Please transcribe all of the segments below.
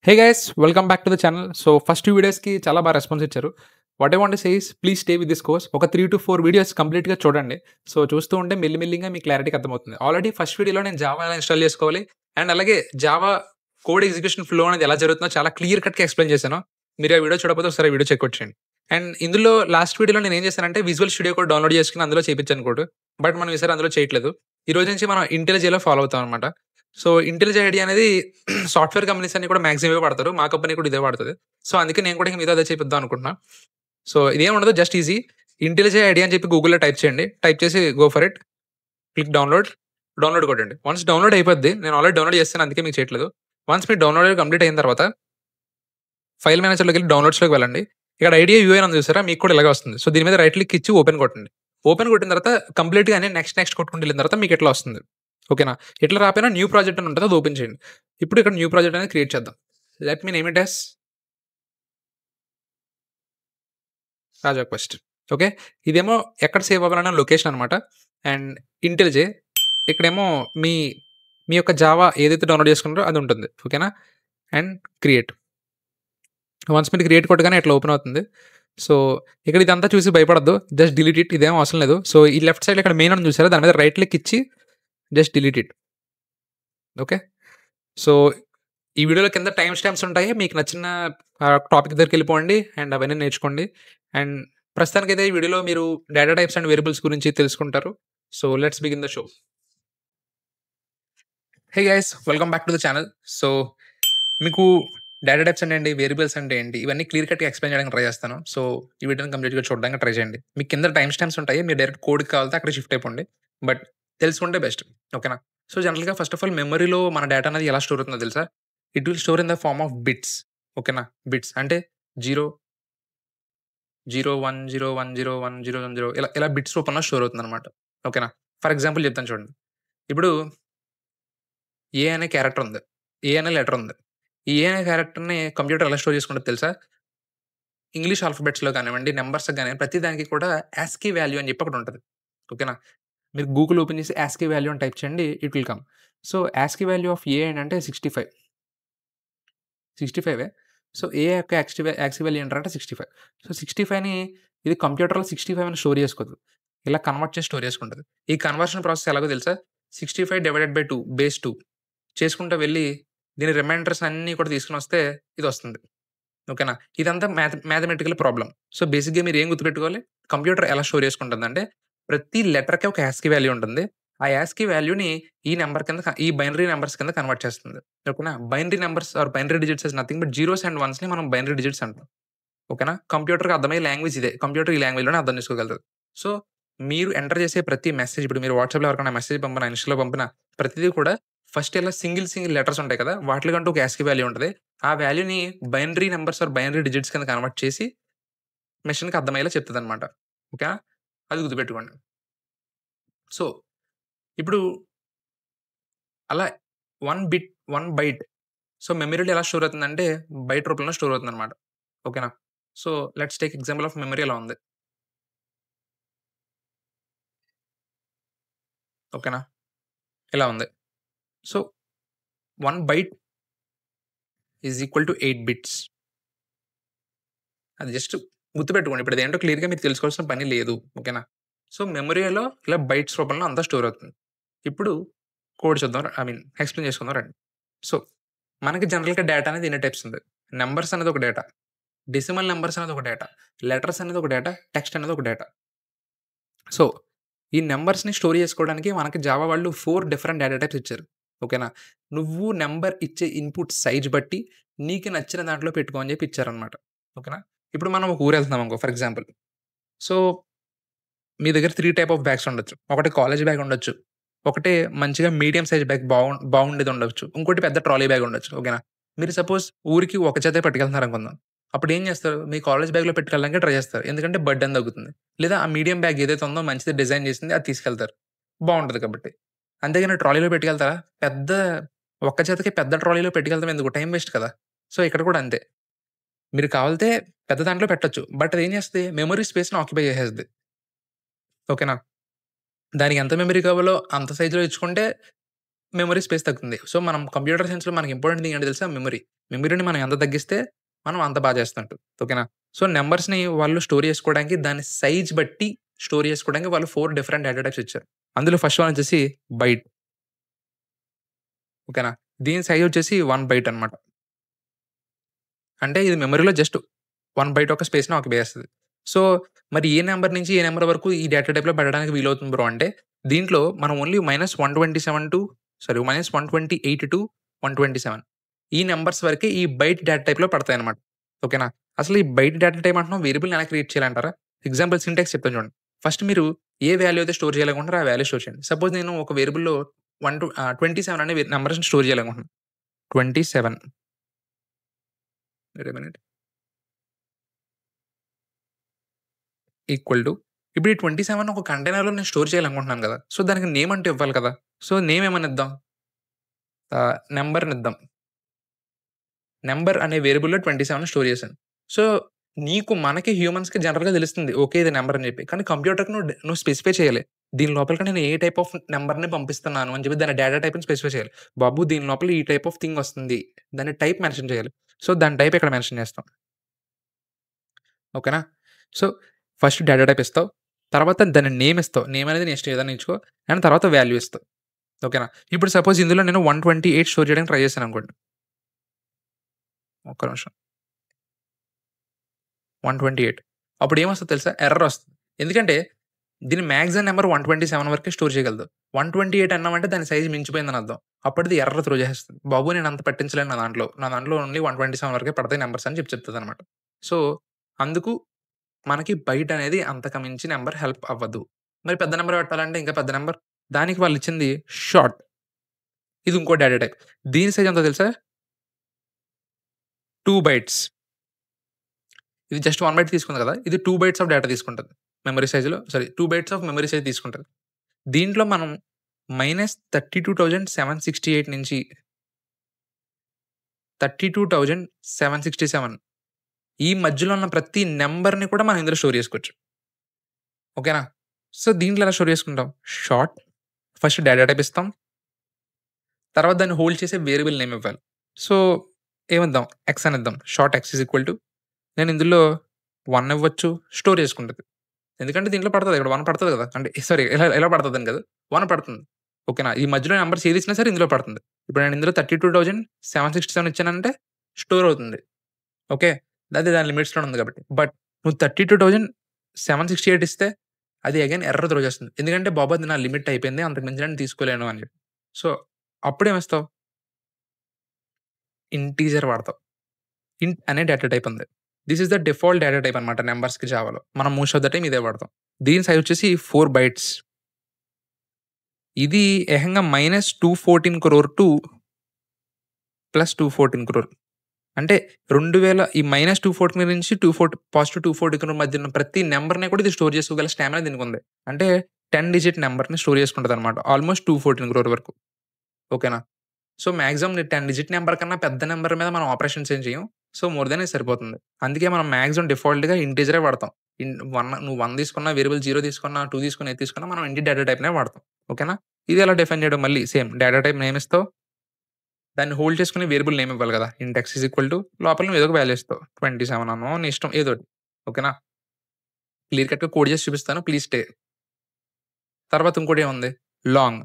Hey guys welcome back to the channel. So first 2 వీడియోస్‌కి చాలా బాగా రెస్పాన్స్ ఇచ్చారు. What I want to say is please stay with this course. ఒక 3-4 videos కంప్లీట్‌గా చూడండి. So చూస్తూ ఉంటే మెల్లిమెల్లిగా మీకు క్లారిటీగా అర్థమవుతుంది. ఆల్రెడీ ఫస్ట్ వీడియోలో నేను జావా ఎలా ఇన్‌స్టాల్ చేసుకోవాలి అండ్ అలాగే జావా కోడ్ ఎగ్జిక్యూషన్ ఫ్లో అనేది ఎలా జరుగుతుందో చాలా క్లియర్ కట్‌గా ఎక్స్‌ప్లెయిన్ చేశాను. మీరు ఆ వీడియో చూడకపోతే ఒకసారి ఆ వీడియో చెక్‌ఔట్ చేయండి. అండ్ ఇందులో లాస్ట్ వీడియోలో నేను ఏం చేశానంటే విజువల్ స్టూడియో కోడ్ డౌన్‌లోడ్ చేసుకొని అందులో చేపించాను కోడ్. బట్ మనం ఈసారి అందులో చేయట్లేదు. ఈ రోజు నుంచి మనం ఇంటెలిజేలో ఫాలో అవుతాం అనమాట. సో ఇంటెలిజే ఐడీ అనేది సాఫ్ట్‌వేర్ కంపెనీస్ అన్ని కూడా మాక్సిమం ఇవే వాడతారు. మా కంపెనీ కూడా ఇదే వాడతది. సో అందుకే నేను కూడా మీతో అదే చేపిద్దాం అనుకుంటున్నా. సో ఇదేం ఉండదు, జస్ట్ ఈజీ. ఇంటెలిజే ఐడీ అని చెప్పి గూగుల్‌లో టైప్ చేయండి. టైప్ చేసి go for it. Click download. Download కొట్టండి. వన్స్ డౌన్‌లోడ్ అయిపోద్ది. నేను ఆల్రెడీ డౌన్‌లోడ్ చేశాను, అందుకే మీకు చేయట్లేదు. వన్స్ మీ డౌన్‌లోడ్ కంప్లీట్ అయిన తర్వాత ఫైల్ మేనేజర్‌లోకి వెళ్లి డౌన్‌లోడ్స్‌లోకి వెళ్ళండి. ఇక్కడ ఐడియా యూఐఎన్ ఉంది చూసారా? మీకు కూడా ఇలాగే వస్తుంది. సో దీని మీద రైట్ క్లిక్ ఇచ్చి ఓపెన్ కొట్టండి. ఓపెన్ కొట్టిన తర్వాత కంప్లీట్‌గా అన్ని నెక్స్ట్ కొట్టుకుంటూ వెళ్ళిన తర్వాత మీకు ఇట్లా వస్తుంది. ఓకేనా? ఇట్లా రాకపోయినా న్యూ ప్రాజెక్ట్ అని ఉంటది, అది ఓపెన్ చేయండి. ఇప్పుడు ఇక్కడ న్యూ ప్రాజెక్ట్ అనేది క్రియేట్ చేద్దాం. Let me name it as Raja quest. Okay. ఇదేమో ఎక్కడ సేవ్ అవ్వాలన్న లొకేషన్ అనమాట. అండ్ ఇంటెలిజే ఇక్కడేమో మీ మీ యొక్క జావా ఏదైతే డౌన్‌లోడ్ చేసుకున్నారో అది ఉంటుంది. ఓకేనా? And create. వన్స్ మీరు క్రియేట్ కొట్టగానే ఇట్లా ఓపెన్ అవుతుంది. సో ఇక్కడ ఇదంతా చూసి భయపడొద్దు. Just delete it. ఇదేం అవసరం లేదు. సో ఈ లెఫ్ట్ సైడ్‌లో ఇక్కడ మెయిన్ అని చూసారా? దాని మీద రైట్ క్లిక్ ఇచ్చి just delete it. Okay. So ఈ వీడియోలో కింద టైమ్ స్టాంప్స్ ఉంటాయి. మీకు నచ్చిన టాపిక్ దగ్గరికెళ్ళిపోండి అండ్ అవన్నీ నేర్చుకోండి. అండ్ ప్రస్తుతానికైతే ఈ వీడియోలో మీరు డేటా టైప్స్ అండ్ వేరియబుల్స్ గురించి తెలుసుకుంటారు. So let's begin the show. Hey guys welcome back to the channel. So మీకు డేటా టైప్స్ అంటే ఏంటి, వేరియబుల్స్ అంటే ఏంటి, ఇవన్నీ క్లియర్ కట్‌గా ఎక్స్‌ప్లెయిన్ చేయడానికి ట్రై చేస్తాను. సో ఈ వీడియోని కంప్లీట్‌గా చూడడానికి ట్రై చేయండి. మీకు కింద టైమ్ స్టాంప్స్ ఉంటాయి. మీరు డైరెక్ట్ కోడ్‌కి కావాలితే అక్కడికి షిఫ్ట్ అయిపోండి. బట్ తెలుసుకుంటే బెస్ట్. ఓకేనా? సో జనరల్‌గా ఫస్ట్ ఆఫ్ ఆల్ మెమరీలో మన డేటా అనేది ఎలా స్టోర్ అవుతుందో తెలుసా? It will store in the form of bits. ఓకేనా? బిట్స్ అంటే 0, 0, 1, 0, 1, 0, 1, 0, 1, 0 ఇలా ఇలా బిట్స్ రూపంలో స్టోర్ అవుతుందన్నమాట. ఓకేనా? ఫర్ ఎగ్జాంపుల్ చెప్తాను చూడండి. ఇప్పుడు ఏ అనే క్యారెక్టర్ ఉంది. ఏ అనే లెటర్ ఉంది. ఈ ఏ అనే క్యారెక్టర్‌ని కంప్యూటర్ ఎలా స్టోర్ చేసుకుంటదో తెలుసా? ఇంగ్లీష్ ఆల్ఫాబెట్స్‌లో కానివ్వండి, నంబర్స్‌కి గానివ్వండి, ప్రతి దానికి కూడా యాస్కీ వాల్యూ అని చెప్పి ఒకటుంటది. ఓకేనా? మీరు గూగుల్ ఓపెన్ చేసి యాస్కీ వాల్యూ అని టైప్ చేయండి. It will come. So, ASCII value of A అంటే 65. 65 సో, ఏ యొక్క యాస్కీ వాల్యూ ఏంటంటే 65. సో, 65ని ఇది కంప్యూటర్‌లో 65 అని స్టోర్ చేసుకోదు. ఇలా కన్వర్ట్ చేసి స్టోర్ చేసుకుంటది. ఈ కన్వర్షన్ ప్రాసెస్ ఎలాగో తెలుసా? 65/2 బేస్ 2 చేసుకుంటా వెళ్లి దీని రిమైండర్స్ అన్నీ కూడా తీసుకొనొస్తే ఇదొస్తుంది. ఓకేనా? ఇదంతా మ్యాథమెటికల్ ప్రాబ్లమ్. సో, బేసిక్‌గా మీరేం గుర్తుపెట్టుకోవాలి? కంప్యూటర్ ఎలా స్టోర్ చేసుకుంటుందంటే, ప్రతి లెటర్‌కి ఒక యాస్కీ వాల్యూ ఉంటుంది. ఆ యాస్కీ వాల్యూని ఈ నంబర్ కింద ఈ బైనరీ నంబర్స్ కింద కన్వర్ట్ చేస్తుంది. ఓకేనా? Binary numbers or binary digits is nothing but zeros and వన్స్‌ని మనం బైనరీ డిజిట్స్ అంటాం. ఓకేనా? కంప్యూటర్‌కి అర్థమయ్యే లాంగ్వేజ్ ఇదే. కంప్యూటర్ ఈ లాంగ్వేజ్‌లోనే అర్థం చేసుకోగలదు. సో, మీరు ఎంటర్ చేసే ప్రతి మెసేజ్, ఇప్పుడు మీరు వాట్సాప్‌లో ఎవరికైనా మెసేజ్ పంపినా, ఇన్‌స్టాలో పంపినా ప్రతిది కూడా ఫస్ట్ ఇలా సింగిల్ లెటర్స్ ఉంటాయి కదా! వాటిలకంటూ ఒక యాస్కీ వాల్యూ ఉంటది. ఆ వాల్యూని binary numbers or binary digits కింద కన్వర్ట్ చేసి మెషిన్‌కి అర్థమయ్యేలా చెప్తదనమాట. ఓకేనా? అది గుర్తుపెట్టుకోండి. సో, ఇప్పుడు అలా 1 బైట్ సో, మెమరీలో ఎలా స్టోర్ అవుతుందంటే, బైట్ రూపంలో స్టోర్ అవుతుందనమాట. ఓకేనా? So, let's take example of memory ఎలా ఉంది. ఓకేనా? ఇలా ఉంది. So, 1 byte is equal to 8 bits. అది జస్ట్ గుర్తుపెట్టుకోండి. ఇప్పుడు అదేంటో క్లియర్‌గా మీరు తెలుసుకోవాల్సిన పని లేదు. ఓకేనా? సో, మెమరీలో ఇలా బైట్స్ రూపంలో అంతా స్టోర్ అవుతుంది. ఇప్పుడు కోడ్ చూద్దాం. ఎక్స్‌ప్లెయిన్ చేసుకుందాం రండి. సో, మనకి జనరల్‌గా డేటా అనేది ఎన్ని టైప్స్ ఉంది. నంబర్స్ అనేది ఒక డేటా. డెసిమల్ నంబర్స్ అనేది ఒక డేటా. లెటర్స్ అనేది ఒక డేటా. టెక్స్ట్ అనేది ఒక డేటా. సో, ఈ నంబర్స్‌ని స్టోర్ చేసుకోవడానికి మనకి జావా వాళ్ళు 4 డిఫరెంట్ డేటా టైప్స్ ఇచ్చారు. ఓకేనా? నువ్వు నంబర్ ఇచ్చే ఇన్‌పుట్ సైజ్ బట్టి నీకు నచ్చిన దాంట్లో పెట్టుకో అని చెప్పి ఇచ్చారన్నమాట. ఓకేనా? ఇప్పుడు మనం ఒక ఊరెళ్తున్నాం అనుకో ఫర్ ఎగ్జాంపుల్. సో, మీ దగ్గర 3 టైప్ ఆఫ్ బ్యాగ్స్ ఉండొచ్చు. ఒకటి కాలేజ్ బ్యాగ్ ఉండొచ్చు. ఒకటి మంచిగా మీడియం సైజ్ బ్యాగ్ బాగుండేది ఉండొచ్చు. ఇంకోటి పెద్ద ట్రాలీ బ్యాగ్ ఉండొచ్చు. ఓకేనా? మీరు సపోజ్ ఊరికి ఒక జతే పట్టుకెళ్తున్నారనుకుందాం. అప్పుడేం చేస్తారు? మీ కాలేజ్ బ్యాగ్‌లో పెట్టుకెళ్ళడానికే ట్రై చేస్తారు. ఎందుకంటే బర్డెన్ తగ్గుతుంది. లేదా ఆ మీడియం బ్యాగ్ ఏదైతే ఉందో మంచిది డిజైన్ చేసింది అది తీసుకెళ్తారు. బావుంటది కాబట్టి. అంతేగాని ట్రాలీలో పెట్టుకెళ్తారా? ఒక్క జతకి పెద్ద ట్రాలీలో పెట్టుకెళ్తాం ఎందుకు? టైమ్ వేస్ట్ కదా! సో, ఇక్కడ కూడా అంతే. మీరు కావాలితే పెద్ద దాంట్లో పెట్టొచ్చు. బట్ అదేం చేస్తది? మెమరీ స్పేస్‌ని ఆక్యుపై చేసేస్తది. ఓకేనా? దానికి ఎంత మెమరీ కావాలో అంత సైజ్‌లో ఇచ్చుకుంటే మెమరీ స్పేస్ తగ్గుతుంది. సో, మనం కంప్యూటర్ సైన్స్‌లో మనకి ఇంపార్టెంట్ థింగ్ ఏంటో తెలుసా? మెమరీ. మెమరీని మనం ఎంత తగ్గిస్తే మనం అంత చేస్తున్నట్టు. ఓకేనా? సో, నంబర్స్‌ని వాళ్ళు స్టోర్ చేసుకోవడానికి దాని సైజ్ బట్టి స్టోర్ చేసుకోవడానికి వాళ్ళు 4 డిఫరెంట్ డేటా టైప్స్ ఇచ్చారు. అందులో ఫస్ట్ వన్ వచ్చేసి బైట్. ఓకేనా? దీని సైజ్ వచ్చేసి 1 బైట్ అనమాట. అంటే ఇది మెమరీలో జస్ట్ 1 బైట్ ఒక స్పేస్‌ని ఆక్యుపై చేస్తది. సో, మరి ఏ నంబర్ నుంచి ఏ నంబర్ వరకు ఈ డేటా టైప్‌లో పెట్టడానికి వీలవుతుంది బ్రో అంటే, దీంట్లో మనం ఓన్లీ -127 టు సారీ -128-127 ఈ నంబర్స్ వరకే ఈ బైట్ డేటా టైప్‌లో పడతాయన్నమాట. ఓకేనా? అసలు ఈ బైట్ డేటా టైప్ అంటున్నాం వేరియబుల్‌ని ఎలా క్రియేట్ చేయాలంటారా? ఎగ్జాంపుల్ సింటాక్స్ చెప్తాను చూడండి. ఫస్ట్ మీరు ఏ వాల్యూ అయితే స్టోర్ చేయాలనుకుంటున్నారో ఆ వాల్యూ స్టోర్ చేయండి. సపోజ్ నేను ఒక వేరియబుల్‌లో 27 అనే నంబర్స్‌ని స్టోర్ చేయాలనుకుంటున్నాను. 27 wait a minute. Equal to ఇప్పుడు ఈ 27 ఒక కంటైనర్‌లో నేను స్టోర్ చేయాలనుకుంటున్నాను గదా! సో, దానికి నేమ్ అంటూ ఇవ్వాలి కదా! సో, నేమ్ ఏమనిద్దాం? నంబర్‌నిద్దాం. నంబర్ అనే వేరియబుల్‌లో 27 స్టోర్ చేశాను. సో, మనకి హ్యూమన్స్‌కి జనరల్‌గా తెలుస్తుంది. ఓకే. ఇది నంబర్ అని చెప్పి. కానీ కంప్యూటర్‌కి నువ్వు స్పెసిఫై చేయాలి. దీని లోపలికి నేను ఏ టైప్ ఆఫ్ నంబర్‌ని పంపిస్తున్నాను అని చెప్పి దాని డేటా టైప్‌ని స్పెసిఫై చేయాలి. బాబు దీని లోపల ఈ టైప్ ఆఫ్ థింగ్ వస్తుంది. దాని టైప్ మెన్షన్ చేయాలి. సో, దాని టైప్ ఇక్కడ మెన్షన్ చేస్తాం. ఓకేనా? సో, ఫస్ట్ డేటా టైప్ ఇస్తావు. తర్వాత దాని నేమ్ ఇస్తావు. నేమ్ అనేది నీ ఇష్టం ఏదైనా ఇచ్చుకో. అండ్ తర్వాత వాల్యూ ఇస్తావు. ఓకేనా? ఇప్పుడు సపోజ్ ఇందులో నేను 128 స్టోర్ చేయడానికి ట్రై చేశాననుకోండి. ఒక్క నిమిషం. 128 అప్పుడు ఏమొస్తదో తెలుసా? ఎర్రర్ వస్తది. ఎందుకంటే దీని మాక్సిమం నంబర్ 127 వరకే స్టోర్ చేయగలదు. 128 అన్నామంటే దాని సైజ్ మించిపోయిందని అర్థం. అప్పటిది ఎర్రర్ త్రో చేసేస్తది. బాబు నేను అంత పట్టించలేను నా దాంట్లో. నా దాంట్లో ఓన్లీ 127 వరకే పడతాయి నంబర్స్ అని చెప్పి చెప్తదనమాట. సో, అందుకు మనకి బైట్ అనేది అంతకు మించి నంబర్ హెల్ప్ అవ్వదు. మరి పెద్ద నంబర్ పెట్టాలంటే ఇంకా పెద్ద నంబర్. దానికి వాళ్ళిచ్చింది షార్ట్. ఇది ఇంకో డేటా టైప్. దీని సైజ్ ఎంతో తెలుసా? 2 బైట్స్. ఇది జస్ట్ 1 బైట్ తీసుకుంది కదా! ఇది 2 బైట్స్ ఆఫ్ డేటా తీసుకుంటది. మెమరీ సైజ్‌లో sorry 2 bytes of memory size తీసుకుంటది. దీంట్లో మనం -32,768 నుంచి 32,767 ఈ మధ్యలో ఉన్న ప్రతి నంబర్‌ని కూడా మనం ఇందులో స్టోర్ చేసుకోవచ్చు. ఓకేనా? సో, దీంట్లో ఎలా స్టోర్ చేసుకుంటాం? షార్ట్ ఫస్ట్ డేటా టైప్ ఇస్తాం. తర్వాత దాన్ని హోల్డ్ చేసే వేరియబుల్ నేమ్ ఇవ్వాలి. సో, ఏమిద్దాం? ఎక్స్ అనిద్దాం. Short x is equal to నేను ఇందులో 1 ఇవ్వచ్చు. స్టోర్ చేసుకుంటది. ఎందుకంటే దీంట్లో పడతది. ఇక్కడ 1 పడతది కదా! అంటే సారీ ఇలా పడతదని కాదు. 1 పడుతుంది. ఓకేనా? ఈ మధ్యలో నంబర్స్ ఏది ఇచ్చినా సరే ఇందులో పడుతుంది. ఇప్పుడు నేను ఇందులో 32,767 ఇచ్చానంటే స్టోర్ అవుతుంది. ఓకే. అది దాని లిమిట్స్‌లోనే ఉంది కాబట్టి. బట్ నువ్వు 32,768 ఇస్తే అది అగైన్ ఎర్రర్ త్రో చేస్తుంది. ఎందుకంటే బాబు అది నా లిమిట్ అయిపోయింది. అంతకు మించి నేను తీసుకోలేను అని చెప్పి. సో, అప్పుడేమిస్తావు? ఇంటీజర్ వాడతావు. ఇంట్ అనే డేటా టైప్ ఉంది. This is the default data type అన్నమాట నంబర్స్‌కి జావాలో. మనం మోస్ట్ ఆఫ్ ద టైమ్ ఇదే వాడతాం. దీని సైజ్ వచ్చేసి 4 బైట్స్. ఇది ఏకంగా -214 క్రోర్ టు +214 క్రోర్. అంటే 2000 ఈ -214 నుంచి 240 క్రోర్ మధ్య ఉన్న ప్రతి నంబర్‌ని కూడా ఇది స్టోర్ చేసుకోగల స్టామినా దీనికుంది. అంటే 10 డిజిట్ నంబర్‌ని స్టోర్ చేసుకుంటదన్నమాట. ఆల్‌మోస్ట్ 214 క్రోర్ వరకు. ఓకేనా? సో, మాక్సిమం నీ 10 డిజిట్ నంబర్ కన్నా పెద్ద నంబర్ మీద మనం ఆపరేషన్స్ ఏం చేయం. సో, మోర్ దాన్ ఇది సరిపోతుంది. అందుకే మనం మాక్సిమం డిఫాల్ట్‌గా ఇంటిజరే వాడతాం. 1 నువ్వు 1 తీసుకున్నా, వేరియబుల్ 0 తీసుకున్నా, 2 తీసుకున్నా, ఏది తీసుకున్నా మనం ఇంటి డేటా టైప్‌నే వాడతాం. ఓకేనా? ఇది ఎలా డిఫైన్ చేయడం మళ్ళీ సేమ్ డేటా టైప్ నేమ్ ఇస్తావు. దాన్ని హోల్డ్ చేసుకునే వేరియబుల్ నేమ్ ఇవ్వాలి కదా! ఇంట్ ఎక్స్ ఈజ్ ఈక్వల్ టు లోపల నువ్వు ఏదో ఒక వాల్యూ ఇస్తావు. 27 అనో నీ ఇష్టం ఏదోటి. ఓకేనా? క్లియర్ కట్‌గా కోడ్ చేసి చూపిస్తాను. Please stay. తర్వాత ఇంకోటేముంది? లాంగ్.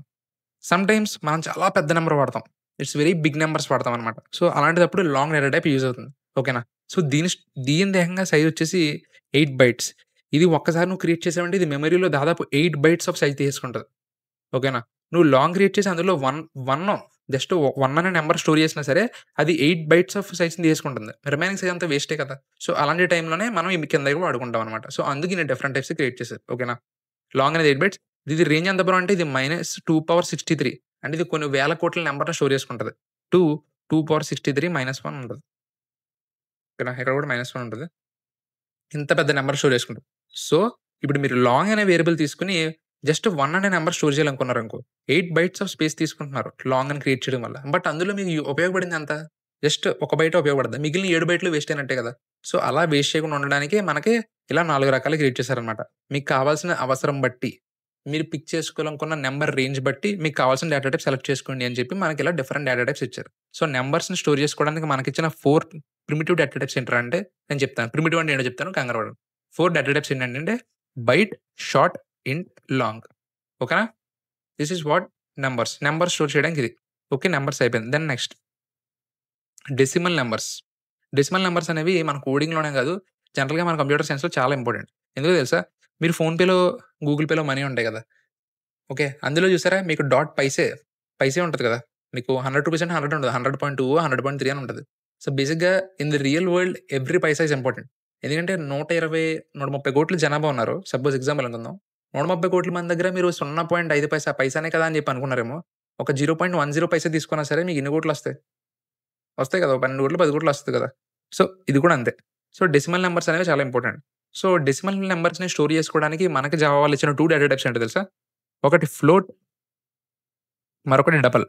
సమ్‌టైమ్స్ మనం చాలా పెద్ద నంబర్ వాడతాం. ఇట్స్ వెరీ బిగ్ నంబర్స్ వాడతామనమాట. సో, అలాంటిదప్పుడు లాంగ్ డేటా టైప్ యూజ్ అవుతుంది. ఓకేనా? సో, దీనిది ఏకంగా సైజ్ వచ్చేసి 8 బైట్స్. ఇది ఒక్కసారి నువ్వు క్రియేట్ చేసావంటే ఇది మెమరీలో దాదాపు 8 బైట్స్ ఆఫ్ సైజ్ తీసుకుంటది. ఓకేనా? నువ్వు లాంగ్ క్రియేట్ చేసి అందులో 1 జస్ట్ 1 అనే నంబర్ స్టోర్ చేసినా సరే అది 8 బైట్స్ ఆఫ్ సైజ్‌ని తీసుకుంటుంది. రిమైనింగ్ సైజ్ అంతా వేస్టే కదా! సో, అలాంటి టైంలోనే మనం ఈ కిందవి వాడుకుంటాం అనమాట. సో, అందుకు నేను డిఫరెంట్ టైప్స్ క్రియేట్ చేశాను. ఓకేనా? లాంగ్ అనేది 8 బైట్స్. ఇది రేంజ్ ఎంత బ్రో అంటే ఇది -2 పవర్ 63 అంటే ఇది కొన్ని వేల కోట్ల నంబర్‌ని స్టోర్ చేసుకుంటది. 2 పవర్ 63 -1 ఉంటది. ఓకేనా? ఇక్కడ కూడా -1 ఉంటది. ఇంత పెద్ద నంబర్ స్టోర్ చేసుకుంటది. సో, ఇప్పుడు మీరు లాంగ్ అనే వేరియబుల్ తీసుకొని జస్ట్ 1 అనే నంబర్ స్టోర్ చేయాలనుకున్నారనుకో 8 బైట్స్ ఆఫ్ స్పేస్ తీసుకుంటున్నారు లాంగ్ అని క్రియేట్ చేయడం వల్ల. బట్ అందులో మీకు ఉపయోగపడింది ఎంత? జస్ట్ ఒక బైటే ఉపయోగపడద్ది. మిగిలిన 7 బైట్‌లు వేస్ట్ అయినట్టే కదా! సో, అలా వేస్ట్ చేయకుండా ఉండడానికి మనకి ఇలా 4 రకాలుగా క్రియేట్ చేశారన్నమాట. మీకు కావాల్సిన అవసరం బట్టి మీరు పిక్ చేసుకోవాలనుకున్న నంబర్ రేంజ్ బట్టి మీకు కావాల్సిన డేటా టైప్ సెలెక్ట్ చేసుకోండి అని చెప్పి మనకి ఇలా డిఫరెంట్ డేటా టైప్స్ ఇచ్చారు. సో, నంబర్స్‌ని స్టోర్ చేసుకోవడానికి మనకిచ్చిన 4 ప్రిమిటివ్ డేటా టైప్స్ ఏంట్రా అంటే నేను చెప్తాను. ప్రిమిటివ్ అంటే ఏంటో చెప్తాను కంగారు పడకండి. 4 డేటా టైప్స్ ఏంటంటే బైట్, షార్ట్, ఇంట్, లాంగ్. ఓకేనా? This is what numbers. Numbers store చేయడానికి ఇది. ఓకే. నంబర్స్ అయిపోయింది. Then next decimal numbers. Decimal numbers అనేవి మన కోడింగ్‌లోనే కాదు, జనరల్‌గా మన కంప్యూటర్ సైన్స్‌లో చాలా ఇంపార్టెంట్. ఎందుకో తెలుసా? మీరు ఫోన్‌పేలో, గూగుల్ పేలో మనీ ఉంటాయి కదా! ఓకే. అందులో చూసారా మీకు డాట్ పైసే ఉంటది కదా! మీకు రూ. 100 అంటే 100 ఉండదు. 100.2 100.3 అని ఉంటది. సో, బేసిక్‌గా in the real world every Paisa is important. ఎందుకంటే 120, 130,00,00,000 జనాభా ఉన్నారు. సపోజ్ ఎగ్జాంపుల్ అనుకుందాం. 130,00,00,000 మంది దగ్గర మీరు 0.5 పైసానే కదా అని చెప్పి అనుకున్నారేమో. ఒక 0.10 పైసా తీసుకున్నా సరే మీకు ఎన్ని కోట్లొస్తాయి? వస్తాయి కదా! 12,00,00,000, 10,00,00,000 వస్తది కదా! సో, ఇది కూడా అంతే. సో, డెసిమల్ నంబర్స్ అనేవి చాలా ఇంపార్టెంట్. సో, డెసిమల్ నంబర్స్‌ని స్టోర్ చేసుకోవడానికి మనకి జావా వాళ్ళు ఇచ్చిన 2 డేటా టైప్స్ ఏంటో తెలుసా? ఒకటి ఫ్లోట్, మరొకటి డబల్.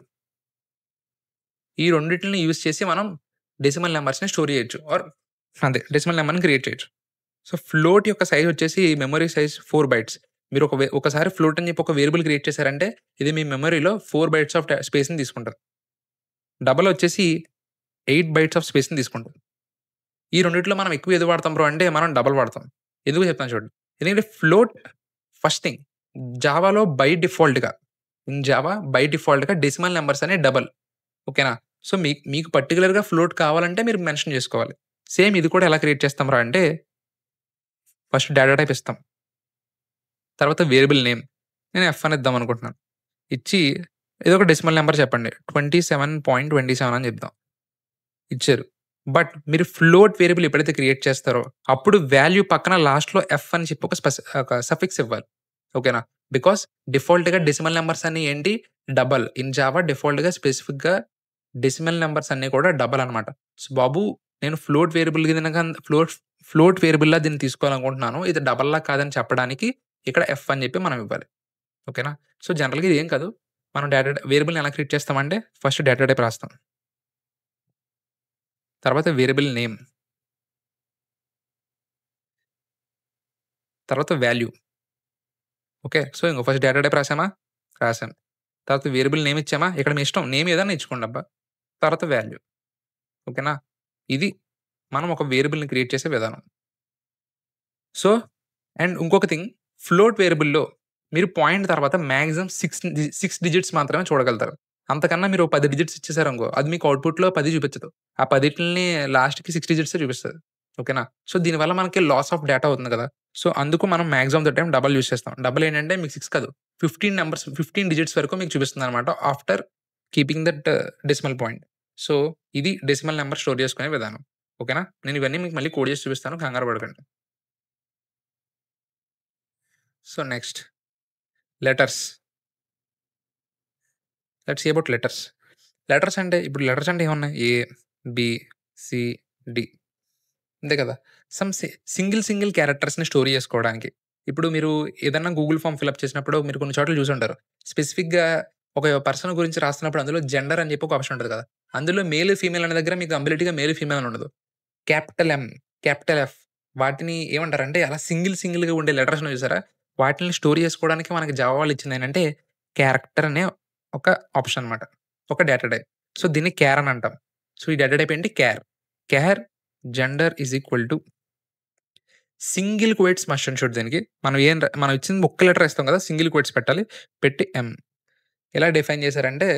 ఈ రెండిటిలిని యూజ్ చేసి మనం డెసిమల్ నంబర్స్‌ని స్టోర్ చేయొచ్చు. అంతే డెసిమల్ నంబర్‌ని క్రియేట్ చేయొచ్చు. సో, ఫ్లోట్ యొక్క సైజ్ వచ్చేసి మెమరీ సైజ్ 4 బైట్స్. మీరు ఒకసారి ఫ్లోట్ అని చెప్పి ఒక వేరియబుల్ క్రియేట్ చేశారంటే ఇది మీ మెమరీలో 4 బైట్స్ ఆఫ్ స్పేస్‌ని తీసుకుంటది. డబల్ వచ్చేసి 8 బైట్స్ ఆఫ్ స్పేస్‌ని తీసుకుంటది. ఈ రెండిట్లో మనం ఎక్కువ ఏది వాడతాం బ్రో అంటే మనం డబల్ వాడతాం. ఎందుకో చెప్తాను చూడండి. ఎందుకంటే ఫ్లోట్ ఫస్ట్ థింగ్ జావాలో ఇన్ జావా బై డిఫాల్ట్‌గా డెసిమల్ నంబర్స్ అనేవి డబల్. ఓకేనా? సో, మీకు పర్టిక్యులర్‌గా ఫ్లోట్ కావాలంటే మీరు మెన్షన్ చేసుకోవాలి. సేమ్ ఇది కూడా ఎలా క్రియేట్ చేస్తాంరా అంటే ఫస్ట్ డేటా టైప్ ఇస్తాం. తర్వాత వేరియబుల్ నేమ్. నేను ఎఫ్ అని ఇద్దాం అనుకుంటున్నాను. ఇచ్చి ఏదో ఒక డెసిమల్ నంబర్ చెప్పండి. 27.27 అని చెప్దాం. ఇచ్చారు. బట్ మీరు ఫ్లోట్ వేరియబుల్ ఎప్పుడైతే క్రియేట్ చేస్తారో, అప్పుడు వాల్యూ పక్కన లాస్ట్‌లో ఎఫ్ అని చెప్పి ఒక సఫిక్స్ ఇవ్వాలి. ఓకేనా? బికాస్ డిఫాల్ట్‌గా డెసిమల్ నంబర్స్ అన్నీ ఏంటి డబల్. ఇన్ జావా డిఫాల్ట్‌గా స్పెసిఫిక్‌గా డెసిమల్ నంబర్స్ అన్నీ కూడా డబల్ అనమాట. సో, బాబు నేను ఫ్లోట్ వేరియబుల్‌లా దీన్ని తీసుకోవాలనుకుంటున్నాను. ఇది డబల్‌లా కాదని చెప్పడానికి ఇక్కడ ఎఫ్ అని చెప్పి మనం ఇవ్వాలి. ఓకేనా? సో, జనరల్‌గా ఇదేం కాదు. మనం వేరియబుల్‌ని ఎలా క్రియేట్ చేస్తామంటే ఫస్ట్ డేటా టైప్ రాస్తాం. తర్వాత వేరియబుల్ నేమ్. తర్వాత వాల్యూ. ఓకే. సో, ఇంగ ఫస్ట్ డేటా టైప్ రాసామా? రాసాం. తర్వాత వేరియబుల్ నేమ్ ఇచ్చామా? ఇక్కడ మీ ఇష్టం. నేమ్ ఏదన్నా ఇచ్చుకోండబ్బా! తర్వాత వాల్యూ. ఓకేనా? ఇది మనం ఒక వేరియబుల్‌ని క్రియేట్ చేసే విధానం. సో, అండ్ ఇంకొక థింగ్ ఫ్లోట్ వేరియబుల్‌లో మీరు పాయింట్ తర్వాత మాక్సిమం 6 డిజిట్స్ మాత్రమే చూడగలుగుతారు. అంతకన్నా మీరు 10 డిజిట్స్ ఇచ్చేసారనుకో, అది మీకు అవుట్‌పుట్‌లో 10 చూపించదు. ఆ 10టిల్ని లాస్ట్‌కి 6 డిజిట్సే చూపిస్తది. ఓకేనా? సో, దీనివల్ల మనకి లాస్ ఆఫ్ డేటా అవుతుంది కదా! సో, అందుకు మనం maximum of the time double use చేస్తాం. డబల్ ఏంటంటే మీకు 6 కాదు 15 డిజిట్స్ వరకు మీకు చూపిస్తుందనమాట. After keeping that decimal point. So, ఇది డెసిమల్ నంబర్ స్టోర్ చేసుకునే విధానం. ఓకేనా? నేను ఇవన్నీ మీకు మళ్ళీ కోడ్ చేసి చూపిస్తాను. కంగారు పడకండి. So, next letters. Let's see about letters. Letters అంటే ఏమున్నాయి? A, B, C, D. అంతే కదా! సమ్ సింగిల్ క్యారెక్టర్స్‌ని స్టోర్ చేసుకోవడానికి. ఇప్పుడు మీరు ఏదన్నా గూగుల్ ఫార్మ్ ఫిలప్ చేసినప్పుడు మీరు కొన్ని చోట్ల చూసుంటారు. స్పెసిఫిక్‌గా ఒక పర్సన్ గురించి రాస్తున్నప్పుడు అందులో జెండర్ అని చెప్పి ఒక ఆప్షన్ ఉంటది కదా! అందులో మేల్, ఫీమేల్ అనే దగ్గర మీకు అంబిలిటీగా మేల్, ఫీమేల్ అని ఉండదు. క్యాపిటల్ ఎం, క్యాపిటల్ ఎఫ్ వాటిని ఏమంటారంటే అలా సింగిల్‌గా ఉండే లెటర్స్‌ని చూసారా? వాటిల్ని స్టోర్ చేసుకోవడానికి మనకి జావా వాళ్ళు ఇచ్చిందేంటంటే క్యారెక్టర్ అనే ఒక ఆప్షన్ అన్నమాట. ఒక డేటా టైప్. సో, దీన్ని క్యార్ అని అంటాం. సో, ఈ డేటా టైప్ ఏంటి char. Char gender is equal to single quotes must and should దీనికి. మనం ఇచ్చింది ఒక్క లెటర్ ఇస్తాం కదా! సింగిల్ క్వోట్స్ పెట్టాలి. పెట్టి ఎం. ఎలా డిఫైన్ చేశారంటే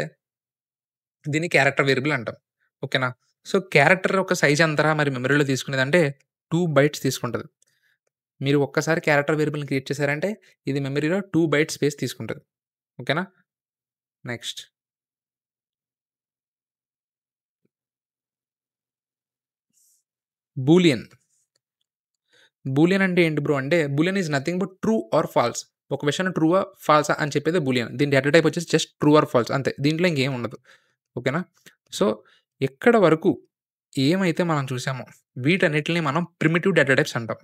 దీన్ని క్యారెక్టర్ వేరియబుల్ అంటాం. ఓకేనా? సో, క్యారెక్టర్ యొక్క సైజ్ ఎంతరా మరి మెమరీలో తీసుకునేదంటే 2 బైట్స్ తీసుకుంటది. మీరు ఒక్కసారి క్యారెక్టర్ వేరియబుల్‌ని క్రియేట్ చేశారంటే ఇది మెమరీలో 2 బైట్స్ స్పేస్ తీసుకుంటది. ఓకేనా? Next Boolean. బూలియన్ అంటే ఏంటి బ్రో అంటే boolean is nothing but true or false. ఒక విషయాన్ని ట్రూవా, ఫాల్సా అని చెప్పేదే బూలియన్. దీని డేటా టైప్ వచ్చేసి జస్ట్ ట్రూ ఆర్ ఫాల్స్ అంతే. దీంట్లో ఇంకేం ఉండదు. ఓకేనా? సో, ఇక్కడ వరకు ఏమైతే మనం చూసామో వీటన్నిటిని మనం ప్రిమిటివ్ డేటా టైప్స్ అంటాం.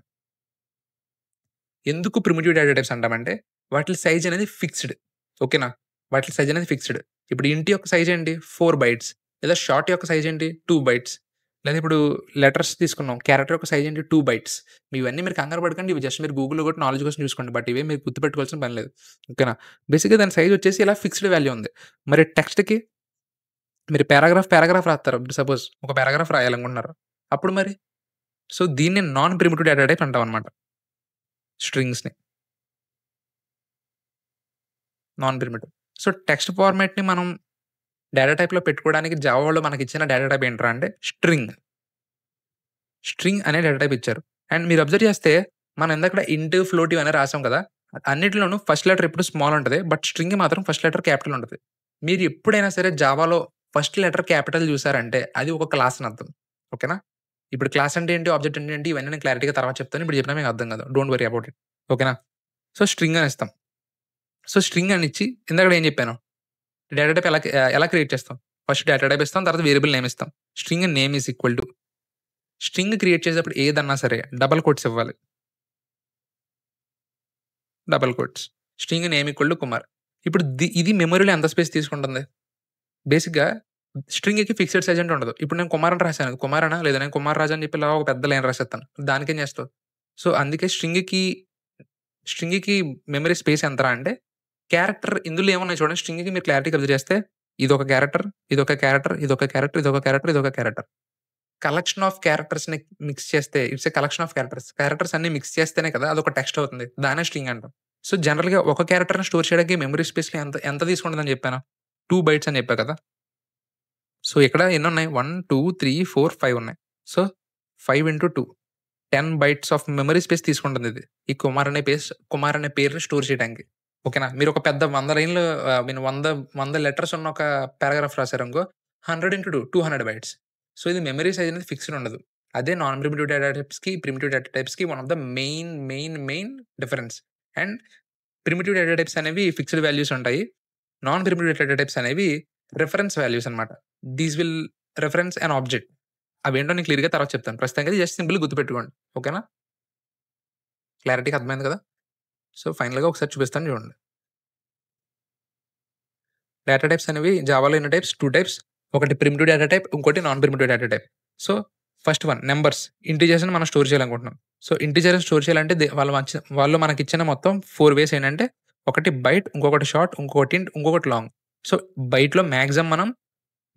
ఎందుకు ప్రిమిటివ్ డేటా టైప్స్ అంటామంటే వాటిలి సైజ్ అనేది ఫిక్స్‌డ్. ఓకేనా? వాటిలి సైజ్ అనేది ఫిక్స్‌డ్. ఇప్పుడు ఇంట్ యొక్క సైజ్ ఏంటి? 4 బైట్స్. లేదా షార్ట్ యొక్క సైజ్ ఏంటి? 2 బైట్స్. లేదా ఇప్పుడు లెటర్స్ తీసుకున్నాం. క్యారెక్టర్ యొక్క సైజ్ ఏంటి 2 బైట్స్. ఇవన్నీ మీరు కంగారు పడకండి. ఇవి జస్ట్ మీరు గూగుల్‌లో కొట్టి నాలెడ్జ్ కోసం చూసుకోండి. బట్ ఇవే మీరు గుర్తుపెట్టుకోవాల్సిన పని లేదు. ఓకేనా? బేసిక్‌గా దాని సైజ్ వచ్చేసి ఇలా ఫిక్స్డ్ వాల్యూ ఉంది. మరి టెక్స్ట్‌కి మీరు పారాగ్రాఫ్ రాస్తారు. ఇప్పుడు సపోజ్ ఒక పారాగ్రాఫ్ రాయాలనుకుంటున్నారు. అప్పుడు మరి? సో, దీన్ని నాన్ ప్రిమిటివ్ డేటా టైప్ అంటామనమాట. స్ట్రింగ్స్‌ని. Non primitive. సో, టెక్స్ట్ ఫార్మాట్‌ని మనం డేటా టైప్‌లో పెట్టుకోవడానికి జావా వాళ్ళు మనకిచ్చిన డేటా టైప్ ఏంట్రా అంటే స్ట్రింగ్. స్ట్రింగ్ అనే డేటా టైప్ ఇచ్చారు. అండ్ మీరు అబ్జర్వ్ చేస్తే మనం ఇందాకడ ఇంట్, ఫ్లోట్ ఇవన్నీ రాసాం కదా! అన్నిటిలోనూ ఫస్ట్ లెటర్ ఎప్పుడు స్మాల్ ఉంటది. బట్ స్ట్రింగ్‌కి మాత్రం ఫస్ట్ లెటర్ క్యాపిటల్ ఉంటది. మీరు ఎప్పుడైనా సరే జావాలో ఫస్ట్ లెటర్ క్యాపిటల్ చూసారంటే అది ఒక క్లాస్ అని అర్థం. ఓకేనా? ఇప్పుడు క్లాస్ అంటే ఏంటి? ఆబ్జెక్ట్ అంటే ఏంటి? ఇవన్నీ నేను క్లారిటీగా తర్వాత చెప్తాను. ఇప్పుడు చెప్పినా మీకు అర్థం కాదు. Don't worry about it. ఓకేనా? సో, స్ట్రింగ్ అని ఇస్తాం. సో, స్ట్రింగ్ అని ఇచ్చి ఇందాకడ ఏం చెప్పాను? డేటా టైప్ ఎలా క్రియేట్ చేస్తాం? ఫస్ట్ డేటా టైప్ ఇస్తాం. తర్వాత వేరియబుల్ నేమ్ ఇస్తాం. String name is equal to string create చేసేటప్పుడు ఏదన్నా సరే డబుల్ కోట్స్ ఇవ్వాలి. Double quotes. String name equal to Kumar. ఇప్పుడు ఇది మెమరీలో ఎంత స్పేస్ తీసుకుంటుంది? బేసిక్‌గా స్ట్రింగ్‌కి ఫిక్స్డ్ సైజ్ అంటూ ఉండదు. ఇప్పుడు నేను కుమార్ అని రాసాను. కుమారనా? లేదా నేను కుమార్ రాజు అని చెప్పి ఇలా ఒక పెద్ద లైన్ రాసేత్తాను. దానికేం చేస్తావు? సో, అందుకే స్ట్రింగ్‌కి మెమరీ స్పేస్ ఎంతరా అంటే క్యారెక్టర్ ఇందులో ఏమున్నాయి చూడండి. స్ట్రింగ్‌కి మీరు క్లారిటీగా అబ్జర్వ్ చేస్తే ఇదొక క్యారెక్టర్, ఇదొక క్యారెక్టర్, ఇదొక క్యారెక్టర్, ఇదొక క్యారెక్టర్, ఇదొక క్యారెక్టర్. కలెక్షన్ ఆఫ్ క్యారెక్టర్స్‌ని మిక్స్ చేస్తే it's a collection of characters. Characters అన్నీ మిక్స్ చేస్తేనే కదా అదొక టెక్స్ట్ అవుతుంది. దాన్నే స్ట్రింగ్ అంటాం. సో, జనరల్‌గా ఒక క్యారెక్టర్‌ని స్టోర్ చేయడానికి మెమరీ స్పేస్‌లో ఎంత ఎంత తీసుకుంటుందని చెప్పాను? 2 బైట్స్ అని చెప్పా కదా! సో, ఇక్కడ ఎన్నున్నాయి? 1, 2, 3, 4, 5 ఉన్నాయి. So, 5 into 2 10 bytes of memory space తీసుకుంటుందిది. ఈ కుమార్ అనే పేరుని స్టోర్ చేయడానికి. ఓకేనా? మీరొక పెద్ద 100 లైన్‌లు ఐ మీన్ 100 లెటర్స్ ఉన్న ఒక పారాగ్రాఫ్ రాసారనుకో 100 ఇంటూ 200 బైట్స్. సో, ఇది మెమరీ సైజ్ అనేది ఫిక్స్‌డ్ ఉండదు. అదే నాన్ ప్రిమిటివ్ డేటా టైప్స్‌కి, ప్రిమిటివ్ డేటా టైప్స్‌కి one of the main difference. And primitive data types అనేవి ఫిక్స్‌డ్ వాల్యూస్ ఉంటాయి. నాన్ ప్రిమిటివ్ డేటా టైప్స్ అనేవి రిఫరెన్స్ వాల్యూస్ అన్నమాట. These will reference an object. అవేంటో నేను క్లియర్‌గా తర్వాత చెప్తాను. ప్రస్తుతానికైతే జస్ట్ సింపుల్‌గా గుర్తుపెట్టుకోండి. ఓకేనా? క్లారిటీగా అర్థమైంది కదా! సో, ఫైనల్‌గా ఒకసారి చూపిస్తాను చూడండి. డేటా టైప్స్ అనేవి జావాలో ఎన్ని టైప్స్? 2 టైప్స్. ఒకటి ప్రిమిటివ్ డేటా టైప్, ఇంకోటి non primitive data type. So, first one numbers. ఇంటిజర్స్‌ని మనం స్టోర్ చేయాలనుకుంటున్నాం. సో, ఇంటిజర్‌ని స్టోర్ చేయాలంటే వాళ్ళు మనకిచ్చిన మొత్తం 4 వేస్ ఏంటంటే, ఒకటి బైట్, ఇంకొకటి షార్ట్, ఇంకొకటి ఇంట్, ఇంకొకటి లాంగ్. సో, బైట్‌లో మాక్సిమం మనం